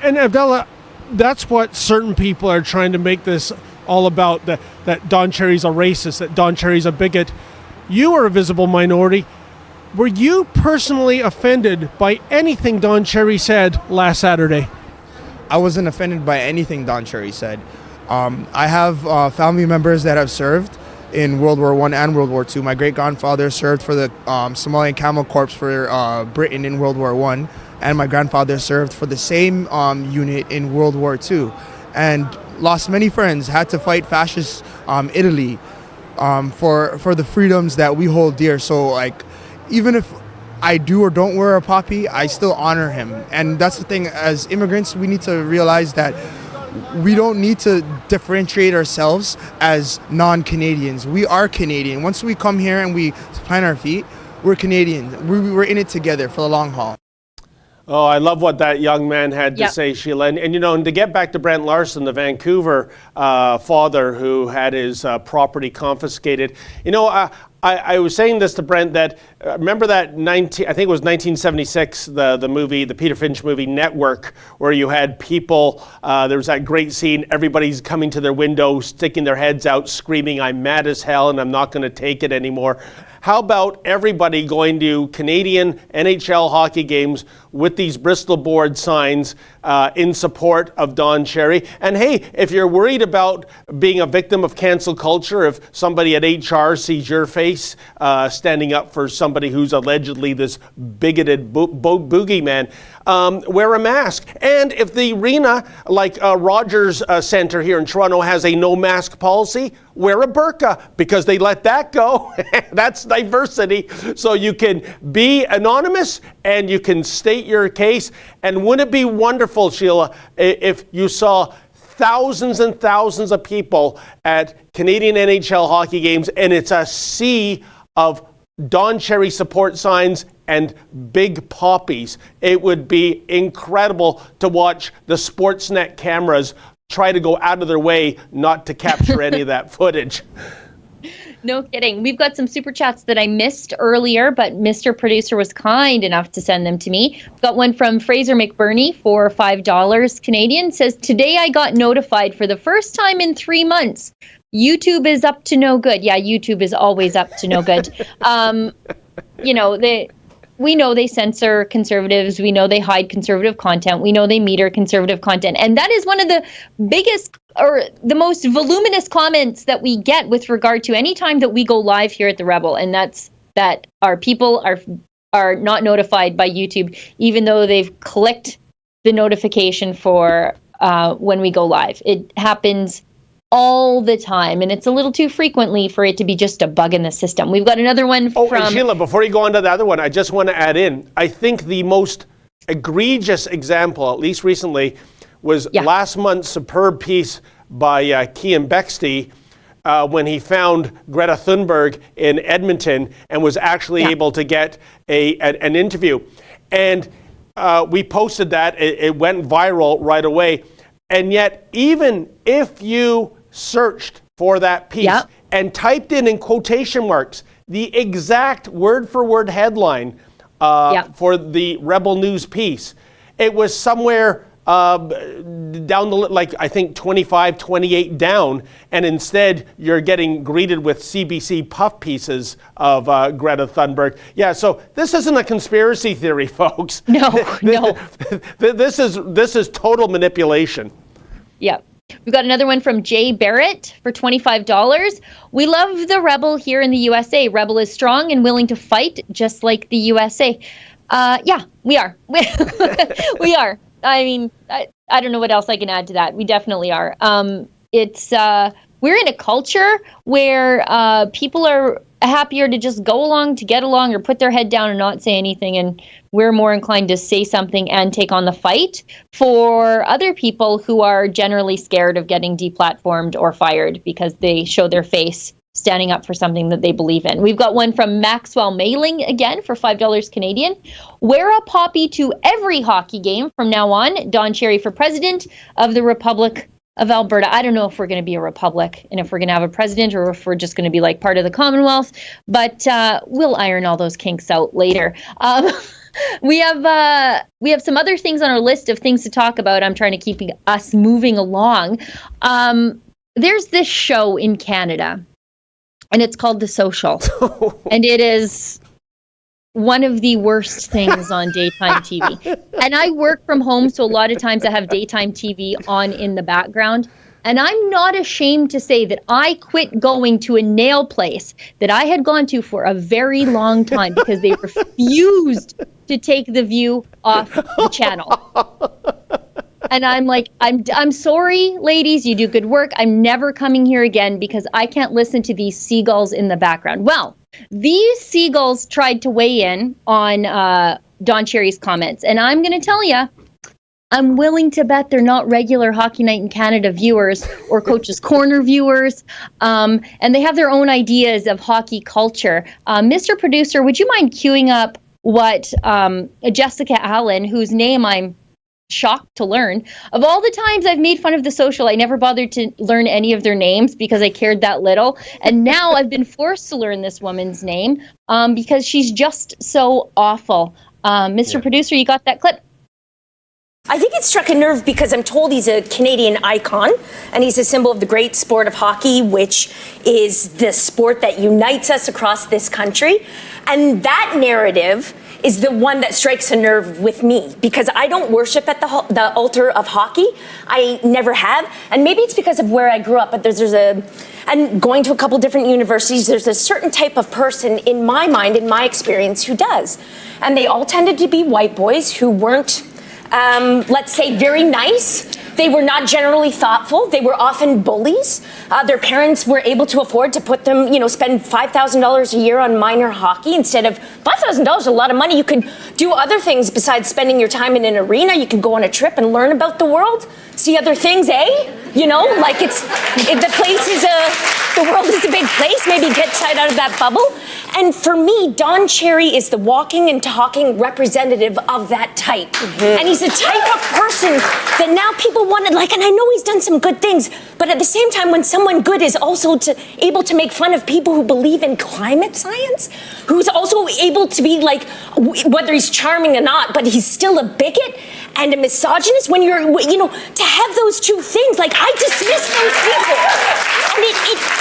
And Abdallah, that's what certain people are trying to make this all about, that Don Cherry's a racist, that Don Cherry's a bigot. You are a visible minority. Were you personally offended by anything Don Cherry said last Saturday? I wasn't offended by anything Don Cherry said. I have family members that have served in World War I and World War II. My great-grandfather served for the Somalian Camel Corps for Britain in World War I, and my grandfather served for the same unit in World War II, and lost many friends, had to fight fascist Italy for the freedoms that we hold dear. So, like, even if I do or don't wear a poppy, I still honor him. And that's the thing, as immigrants, we need to realize that we don't need to differentiate ourselves as non-Canadians. We are Canadian. Once we come here and we plant our feet, we're Canadians. We're in it together for the long haul. Oh, I love what that young man had to Yep. say, Sheila. And, and to get back to Brent Larson, the Vancouver father who had his property confiscated, I was saying this to Brent that remember that I think it was 1976, the movie, the Peter Finch movie Network, where you had people, there was that great scene, everybody's coming to their window, sticking their heads out, screaming, "I'm mad as hell and I'm not going to take it anymore." How about everybody going to Canadian NHL hockey games with these Bristol board signs in support of Don Cherry? And hey, if you're worried about being a victim of cancel culture, if somebody at HR sees your face standing up for somebody who's allegedly this bigoted boogeyman, wear a mask. And if the arena, like Rogers Centre here in Toronto, has a no mask policy, wear a burqa, because they let that go. That's diversity. So you can be anonymous and you can state your case. And wouldn't it be wonderful, Sheila, if you saw thousands and thousands of people at Canadian NHL hockey games and it's a sea of Don Cherry support signs and big poppies? It would be incredible to watch the Sportsnet cameras try to go out of their way not to capture any of that footage. No kidding. We've got some super chats that I missed earlier, but Mr. Producer was kind enough to send them to me. We've got one from Fraser McBurney for $5 Canadian. Says, today I got notified for the first time in 3 months. YouTube is up to no good. Yeah, YouTube is always up to no good. We know they censor conservatives. We know they hide conservative content. We know they meter conservative content. And that is one of the biggest or the most voluminous comments that we get with regard to any time that we go live here at The Rebel. And that's that our people are not notified by YouTube, even though they've clicked the notification for when we go live. It happens all the time, and it's a little too frequently for it to be just a bug in the system. We've got another one from... and Sheila, before you go on to the other one, I just want to add in, I think the most egregious example, at least recently, was last month's superb piece by Cian Bexty when he found Greta Thunberg in Edmonton and was actually able to get an interview. And we posted that. It went viral right away. And yet, even if you searched for that piece and typed in quotation marks the exact word-for-word headline for the Rebel News piece, it was somewhere down the, I think 25, 28 down, and instead you're getting greeted with CBC puff pieces of Greta Thunberg. Yeah, so this isn't a conspiracy theory, folks. No. This is total manipulation. Yeah. We've got another one from Jay Barrett for $25. We love the Rebel here in the USA. Rebel is strong and willing to fight, just like the USA. Yeah, we are. We are. I mean, I don't know what else I can add to that. We definitely are. We're in a culture where people are happier to just go along to get along or put their head down and not say anything. And we're more inclined to say something and take on the fight for other people who are generally scared of getting deplatformed or fired because they show their face standing up for something that they believe in. We've got one from Maxwell Mailing again for $5 Canadian. Wear a poppy to every hockey game from now on. Don Cherry for president of the Republic of Alberta. I don't know if we're going to be a republic and if we're going to have a president or if we're just going to be like part of the Commonwealth, but we'll iron all those kinks out later. We have some other things on our list of things to talk about. I'm trying to keep us moving along. There's this show in Canada, and it's called The Social, and it is one of the worst things on daytime TV. And I work from home, so a lot of times I have daytime TV on in the background. And I'm not ashamed to say that I quit going to a nail place that I had gone to for a very long time because they refused to take The View off the channel. And I'm like, I'm sorry, ladies, you do good work. I'm never coming here again because I can't listen to these seagulls in the background. Well, these seagulls tried to weigh in on Don Cherry's comments. And I'm going to tell you, I'm willing to bet they're not regular Hockey Night in Canada viewers or Coach's Corner viewers, and they have their own ideas of hockey culture. Mr. Producer, would you mind queuing up what Jessica Allen, whose name I'm shocked to learn. Of all the times I've made fun of The Social, I never bothered to learn any of their names because I cared that little. And now I've been forced to learn this woman's name because she's just so awful. Mr. Producer, you got that clip? I think it struck a nerve because I'm told he's a Canadian icon and he's a symbol of the great sport of hockey, which is the sport that unites us across this country. And that narrative is the one that strikes a nerve with me because I don't worship at the altar of hockey. I never have. And maybe it's because of where I grew up, but and going to a couple different universities, there's a certain type of person in my mind, in my experience, who does. And they all tended to be white boys who weren't, let's say, very nice. They were not generally thoughtful. They were often bullies. Their parents were able to afford to put them, spend $5,000 a year on minor hockey instead of $5,000 is a lot of money. You could do other things besides spending your time in an arena. You could go on a trip and learn about the world, see other things, like the world is a big place. Maybe get outside out of that bubble. And for me, Don Cherry is the walking and talking representative of that type. Mm-hmm. And he's the type of person that now people want to and I know he's done some good things, but at the same time, when someone good is also able to make fun of people who believe in climate science, who's also able to be whether he's charming or not, but he's still a bigot and a misogynist, when you're, to have those two things, I dismiss those people. And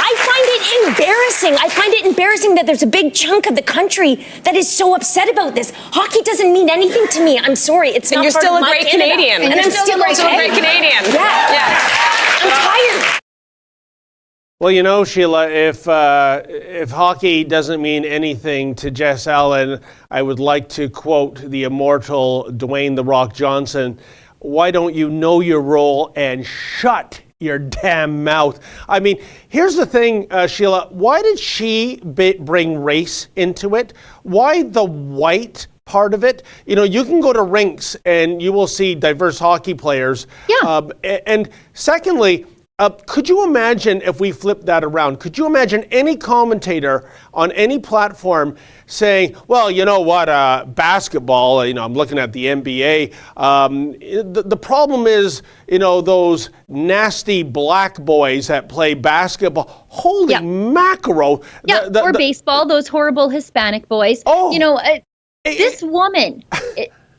I find it embarrassing. I find it embarrassing that there's a big chunk of the country that is so upset about this. Hockey doesn't mean anything to me. I'm sorry. It's not part of my Canada. Canadian. And I'm still also a great Canadian. Yeah. I'm tired. Well, Sheila, if hockey doesn't mean anything to Jess Allen, I would like to quote the immortal Dwayne "The Rock" Johnson. Why don't you know your role and shut your damn mouth? I mean, here's the thing, Sheila. Why did she bring race into it? Why the white part of it? You can go to rinks and you will see diverse hockey players. Yeah. And secondly, could you imagine if we flipped that around? Could you imagine any commentator on any platform saying, well, you know what, basketball, I'm looking at the NBA. The problem is, those nasty black boys that play basketball. Holy mackerel. Yeah, or baseball, those horrible Hispanic boys. This woman,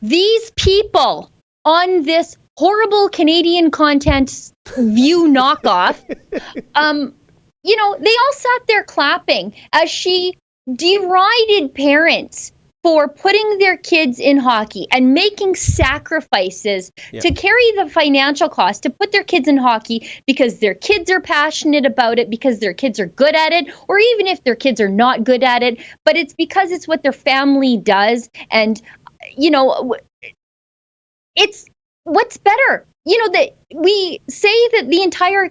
these people on this horrible Canadian content view knockoff, they all sat there clapping as she derided parents for putting their kids in hockey and making sacrifices to carry the financial cost to put their kids in hockey because their kids are passionate about it, because their kids are good at it, or even if their kids are not good at it, but it's because it's what their family does. And, it's what's better. That we say that the entire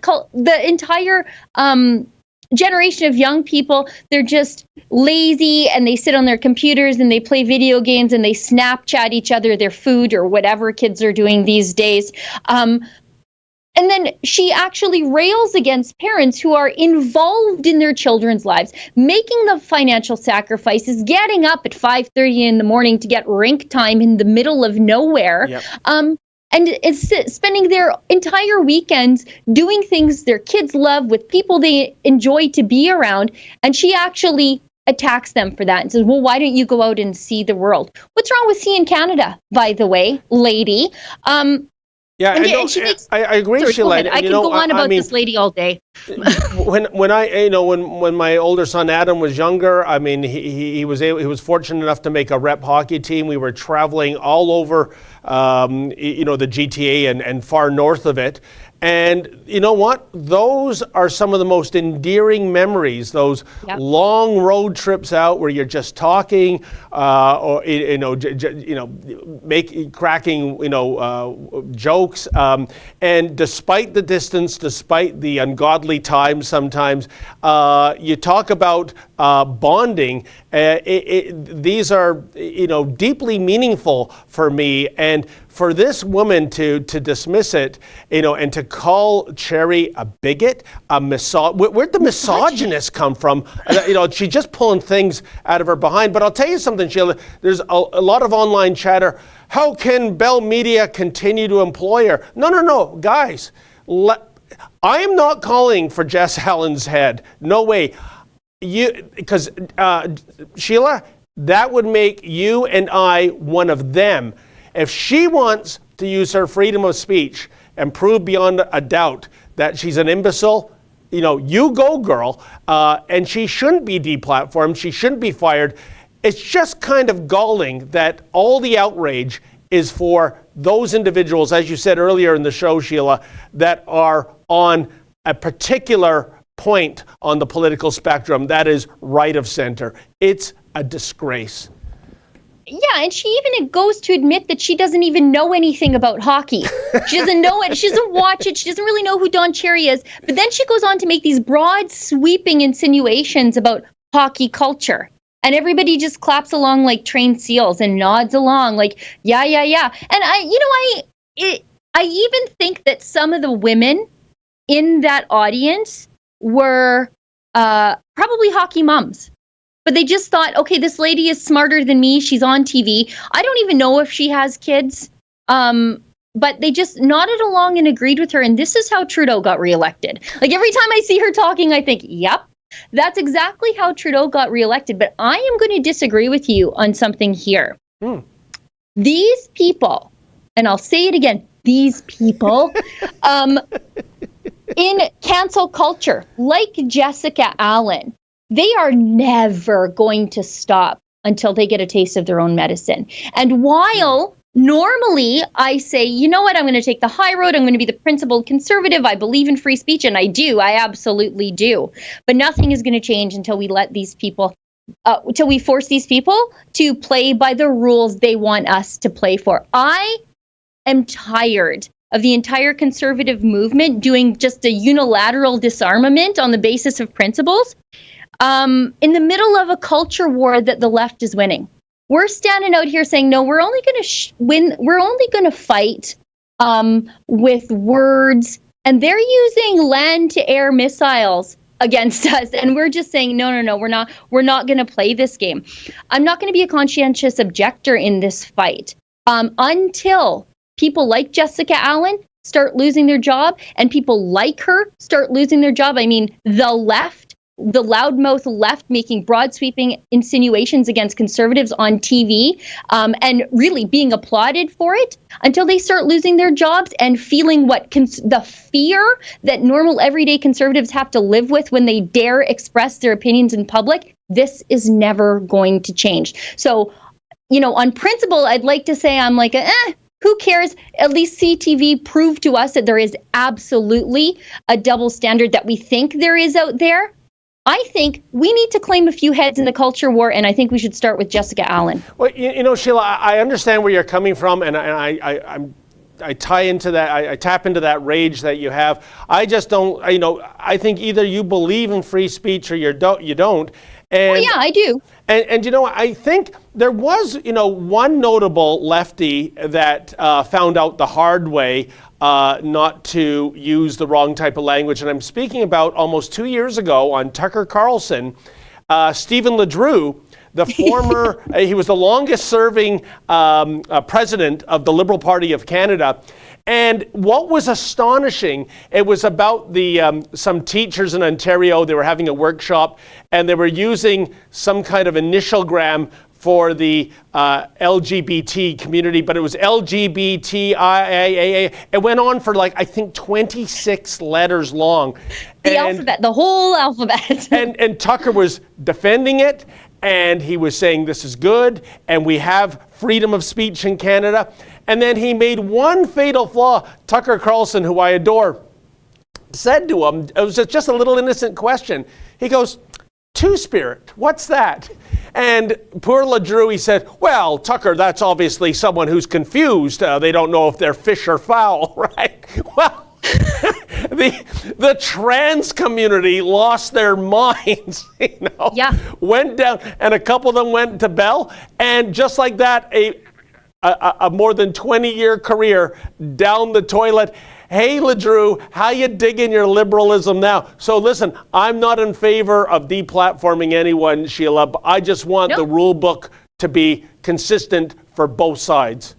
generation of young people, they're just lazy and they sit on their computers and they play video games and they Snapchat each other their food or whatever kids are doing these days. And then she actually rails against parents who are involved in their children's lives, making the financial sacrifices, getting up at 5:30 in the morning to get rink time in the middle of nowhere. Yep. And it's spending their entire weekends doing things their kids love with people they enjoy to be around. And she actually attacks them for that and says, well, why don't you go out and see the world? What's wrong with seeing Canada, by the way, lady? Yeah, and she makes, I agree, sorry, Sheila. I could go on about this lady all day. when my older son Adam was younger, he was fortunate enough to make a rep hockey team. We were traveling all over, the GTA and far north of it. And you know what? Those are some of the most endearing memories. Those long road trips out where you're just talking, cracking, jokes. And despite the distance, despite the ungodly times, sometimes you talk about bonding. These are, deeply meaningful for me. And for this woman to dismiss it, and to call Cherry a bigot, where'd the misogynist come from? She's just pulling things out of her behind. But I'll tell you something, Sheila, there's a lot of online chatter. How can Bell Media continue to employ her? No, guys. I am not calling for Jess Allen's head. No way. Because Sheila, that would make you and I one of them. If she wants to use her freedom of speech and prove beyond a doubt that she's an imbecile, you go, girl. And she shouldn't be deplatformed. She shouldn't be fired. It's just kind of galling that all the outrage is for those individuals, as you said earlier in the show, Sheila, that are on a particular point on the political spectrum that is right of center. It's a disgrace. Yeah, and she even goes to admit that she doesn't even know anything about hockey. She doesn't know it. She doesn't watch it. She doesn't really know who Don Cherry is. But then she goes on to make these broad, sweeping insinuations about hockey culture. And everybody just claps along like trained seals and nods along like, yeah. And I even think that some of the women in that audience were probably hockey moms. But they just thought, okay, this lady is smarter than me. She's on TV. I don't even know if she has kids. But they just nodded along and agreed with her. And this is how Trudeau got reelected. Like every time I see her talking, I think, yep, that's exactly how Trudeau got reelected. But I am going to disagree with you on something here. These people, and I'll say it again, these people in cancel culture, like Jessica Allen, they are never going to stop until they get a taste of their own medicine. And while normally I say, you know what, I'm going to take the high road. I'm going to be the principled conservative. I believe in free speech, and I do. I absolutely do. But nothing is going to change until we let these people, until we force these people to play by the rules they want us to play for. I am tired of the entire conservative movement doing just a unilateral disarmament on the basis of principles. In the middle of a culture war that the left is winning. We're standing out here saying, no, we're only going to win. We're only going to fight with words. And they're using land-to-air missiles against us. And we're just saying, no, we're not going to play this game. I'm not going to be a conscientious objector in this fight until people like Jessica Allen start losing their job and people like her start losing their job. I mean, the left, the loudmouth left making broad sweeping insinuations against conservatives on TV and really being applauded for it until they start losing their jobs and feeling the fear that normal everyday conservatives have to live with when they dare express their opinions in public. This is never going to change. So, on principle, I'd like to say I'm like, who cares? At least CTV proved to us that there is absolutely a double standard that we think there is out there. I think we need to claim a few heads in the culture war, and I think we should start with Jessica Allen. Well, Sheila, I understand where you're coming from, and I tie into that. I tap into that rage that you have. I just don't. I think either you believe in free speech or you don't. And, yeah, I do. And I think there was, one notable lefty that found out the hard way not to use the wrong type of language. And I'm speaking about almost 2 years ago on Tucker Carlson, Stephen LeDrew, the former, he was the longest serving president of the Liberal Party of Canada. And what was astonishing, it was about some teachers in Ontario. They were having a workshop and they were using some kind of initialgram for the LGBT community, but it was LGBTIAA. It went on for I think 26 letters long. The alphabet, the whole alphabet. and Tucker was defending it, and he was saying this is good, and we have freedom of speech in Canada. And then he made one fatal flaw. Tucker Carlson, who I adore, said to him, it was just a little innocent question. He goes, Two-Spirit, what's that? And poor LeDrew, he said, well, Tucker, that's obviously someone who's confused. They don't know if they're fish or fowl, right? Well, the trans community lost their minds, went down, and a couple of them went to Bell, and just like that, a more than 20-year career down the toilet. Hey, LeDrew, how you digging your liberalism now? So listen, I'm not in favor of deplatforming anyone, Sheila, but I just want the rule book to be consistent for both sides.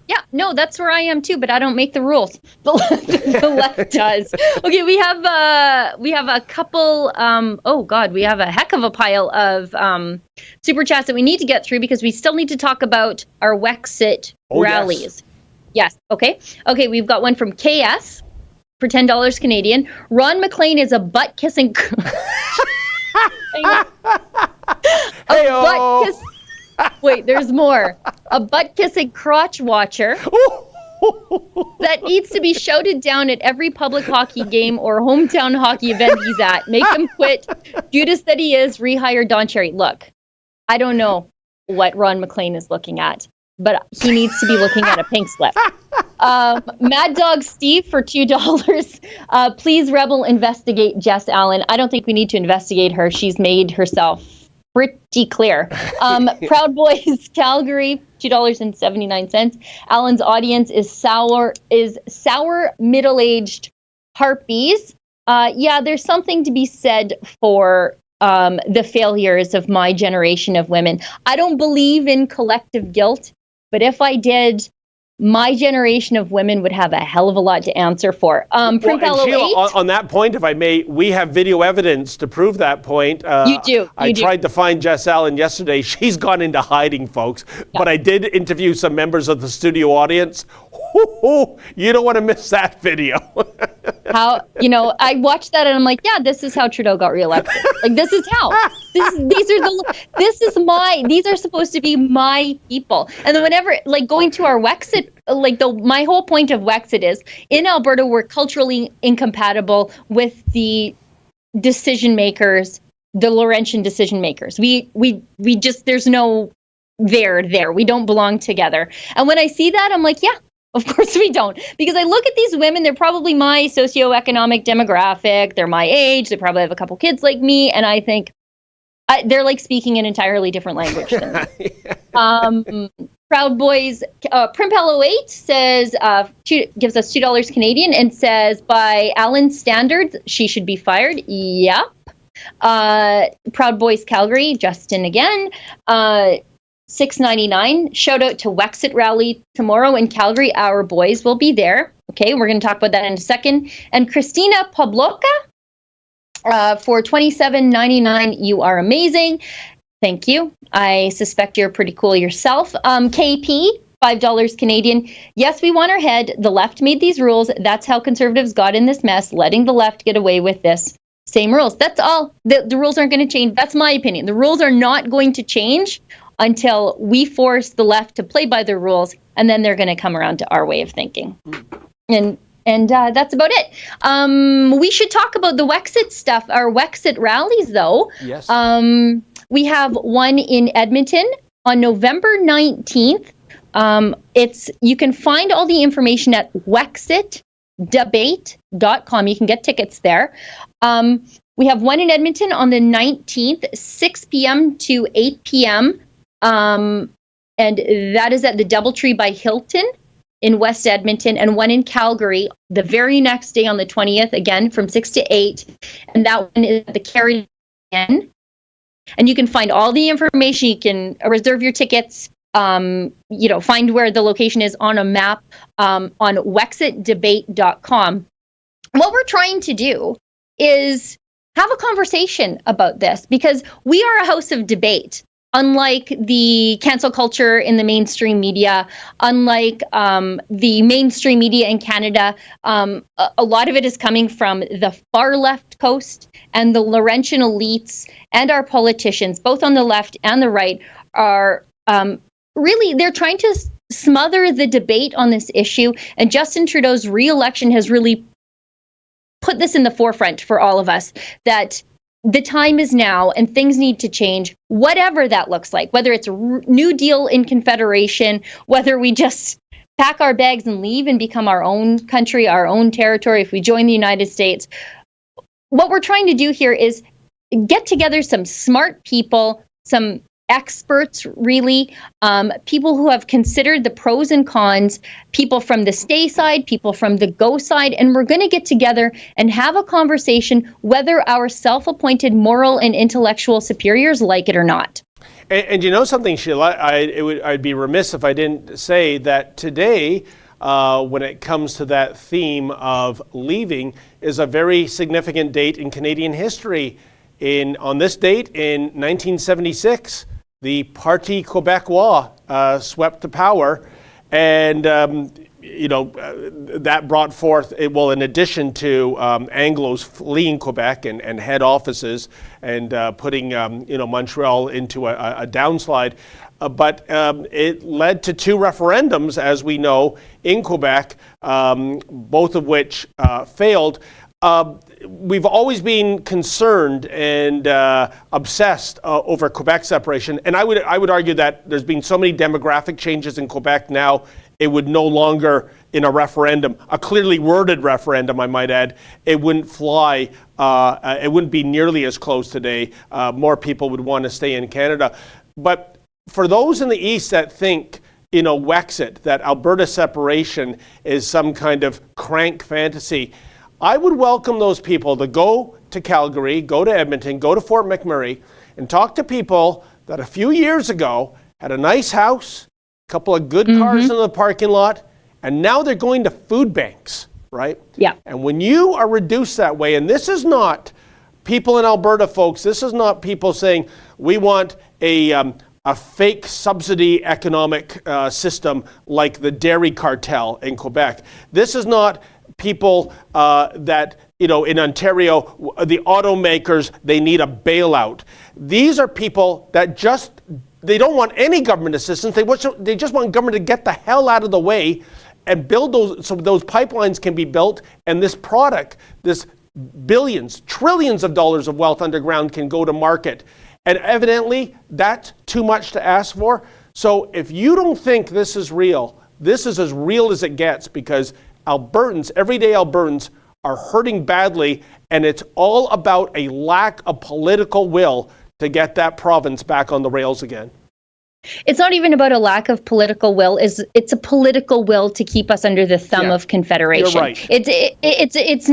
Yeah, no, that's where I am too, but I don't make the rules. The left does. Okay, we have a couple. We have a heck of a pile of super chats that we need to get through because we still need to talk about our Wexit rallies. Yes. Okay. We've got one from KS for $10 Canadian. Ron McLean is a butt kissing. Wait, there's more. A butt-kissing crotch watcher that needs to be shouted down at every public hockey game or hometown hockey event he's at. Make him quit. Judas that he is, rehire Don Cherry. Look, I don't know what Ron McLean is looking at, but he needs to be looking at a pink slip. Mad Dog Steve for $2. Please, Rebel, investigate Jess Allen. I don't think we need to investigate her. She's made herself pretty clear. Proud Boys Calgary, $2.79. Alan's audience is sour middle-aged harpies. There's something to be said for the failures of my generation of women. I don't believe in collective guilt, but if I did, my generation of women would have a hell of a lot to answer for. Sheila, on that point, if I may, we have video evidence to prove that point. You do. I tried to find Jess Allen yesterday. She's gone into hiding, folks. Yeah. But I did interview some members of the studio audience. You don't want to miss that video. I watched that and I'm like, yeah, this is how Trudeau got reelected. Like, this is how. These are supposed to be my people. And then whenever, going to our Wexit, my whole point of Wexit is, in Alberta, we're culturally incompatible with the decision makers, the Laurentian decision makers. We just, there's no there. We don't belong together. And when I see that, I'm like, yeah, of course we don't. Because I look at these women, they're probably my socioeconomic demographic, they're my age, they probably have a couple kids like me, and I think they're like speaking an entirely different language than me. Proud Boys, Primpello8 says, gives us $2 Canadian and says, by Alan's standards, she should be fired. Yep. Proud Boys Calgary, Justin again. $6.99. Shout out to Wexit Rally tomorrow in Calgary. Our boys will be there. Okay, we're going to talk about that in a second. And Christina Pabloka for $27.99. You are amazing. Thank you. I suspect you're pretty cool yourself. KP, $5 Canadian. Yes, we want our head. The left made these rules. That's how conservatives got in this mess, letting the left get away with this. Same rules. That's all. The rules aren't going to change. That's my opinion. The rules are not going to change until we force the left to play by the rules, and then they're going to come around to our way of thinking. And that's about it. We should talk about the Wexit stuff, our Wexit rallies, though. Yes. We have one in Edmonton on November 19th. You can find all the information at wexitdebate.com. You can get tickets there. We have one in Edmonton on the 19th, 6 p.m. to 8 p.m. And that is at the Doubletree by Hilton in West Edmonton, and one in Calgary the very next day on the 20th, again from 6 to 8. And that one is at the Carrigan. And you can find all the information. You can reserve your tickets, find where the location is on a map on wexitdebate.com. What we're trying to do is have a conversation about this, because we are a house of debate. Unlike the cancel culture in the mainstream media, unlike the mainstream media in Canada, a lot of it is coming from the far left coast, and the Laurentian elites and our politicians, both on the left and the right, are really, they're trying to smother the debate on this issue. And Justin Trudeau's re-election has really put this in the forefront for all of us, that the time is now and things need to change, whatever that looks like, whether it's a New Deal in Confederation, whether we just pack our bags and leave and become our own country, our own territory, if we join the United States. What we're trying to do here is get together some smart people, some experts, really, people who have considered the pros and cons, people from the stay side, people from the go side, and we're going to get together and have a conversation whether our self-appointed moral and intellectual superiors like it or not. And you know something, Sheila, I'd be remiss if I didn't say that today, when it comes to that theme of leaving, is a very significant date in Canadian history. On this date in 1976, the Parti Québécois swept to power, and that brought forth, in addition to Anglos fleeing Quebec and head offices and putting Montreal into a downslide, but it led to two referendums, as we know, in Quebec, both of which failed. We've always been concerned and obsessed over Quebec separation, and I would argue that there's been so many demographic changes in Quebec now, it would no longer, in a referendum, a clearly worded referendum, I might add, it wouldn't fly. It wouldn't be nearly as close today. More people would want to stay in Canada. But for those in the East that think, Wexit, that Alberta separation is some kind of crank fantasy, I would welcome those people to go to Calgary, go to Edmonton, go to Fort McMurray, and talk to people that a few years ago had a nice house, a couple of good cars in the parking lot, and now they're going to food banks, right? Yeah. And when you are reduced that way, and this is not people in Alberta, folks, this is not people saying we want a fake subsidy economic system like the dairy cartel in Quebec. This is not people that, in Ontario, the automakers, they need a bailout. These are people that they don't want any government assistance. They just want government to get the hell out of the way and build those, so those pipelines can be built, and this product, this billions, trillions of dollars of wealth underground can go to market. And evidently, that's too much to ask for. So if you don't think this is real, this is as real as it gets, because Albertans, everyday Albertans, are hurting badly, and it's all about a lack of political will to get that province back on the rails again. It's not even about a lack of political will. It's a political will to keep us under the thumb of Confederation. You're right. It's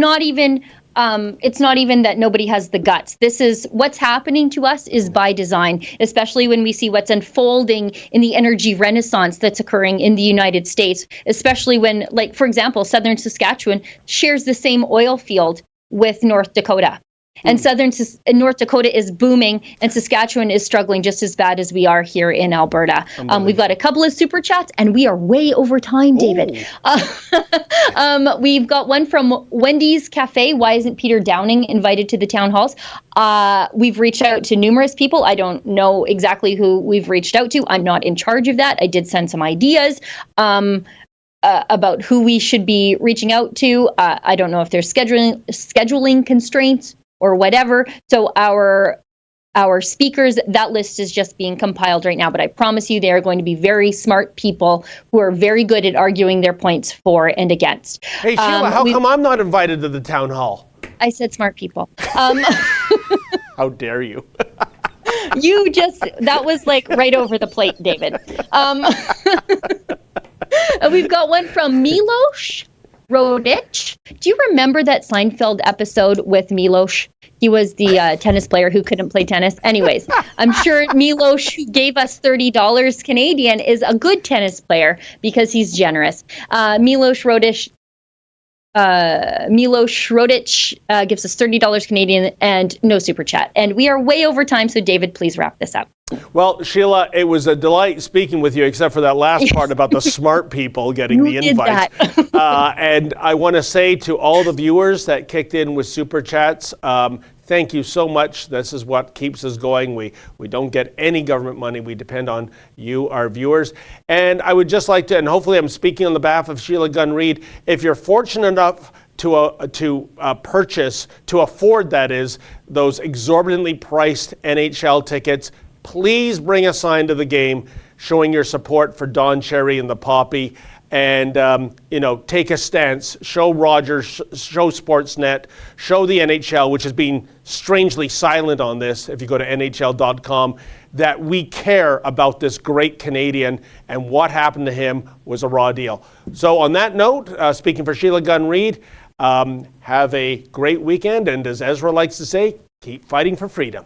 not even that nobody has the guts. This is what's happening to us is by design, especially when we see what's unfolding in the energy renaissance that's occurring in the United States, especially when, like, for example, southern Saskatchewan shares the same oil field with North Dakota. And North Dakota is booming, and Saskatchewan is struggling just as bad as we are here in Alberta. We've got a couple of super chats, and we are way over time, David. We've got one from Wendy's Cafe. Why isn't Peter Downing invited to the town halls? We've reached out to numerous people. I don't know exactly who we've reached out to. I'm not in charge of that. I did send some ideas about who we should be reaching out to. I don't know if there's scheduling constraints or whatever. So our speakers, that list is just being compiled right now. But I promise you, they are going to be very smart people who are very good at arguing their points for and against. Hey, Sheila, how come I'm not invited to the town hall? I said smart people. How dare you? That was like right over the plate, David. We've got one from Milos Rodich. Do you remember that Seinfeld episode with Milos? He was the tennis player who couldn't play tennis. Anyways, I'm sure Milos, who gave us $30 Canadian, is a good tennis player because he's generous. Milos Rodich gives us $30 Canadian and no super chat. And we are way over time, so David, please wrap this up. Well, Sheila, it was a delight speaking with you, except for that last part about the smart people getting the invite. And I want to say to all the viewers that kicked in with super chats, thank you so much. This is what keeps us going. We don't get any government money. We depend on you, our viewers. And I would just like to, and hopefully I'm speaking on the behalf of Sheila Gunn Reid, if you're fortunate enough to purchase, to afford, that is, those exorbitantly priced NHL tickets, please bring a sign to the game showing your support for Don Cherry and the Poppy. and take a stance. Show Rogers, show Sportsnet, show the NHL, which has been strangely silent on this. If you go to NHL.com, that we care about this great Canadian, and what happened to him was a raw deal. So on that note, speaking for Sheila, Gunn, Reid, have a great weekend, and as Ezra likes to say, keep fighting for freedom.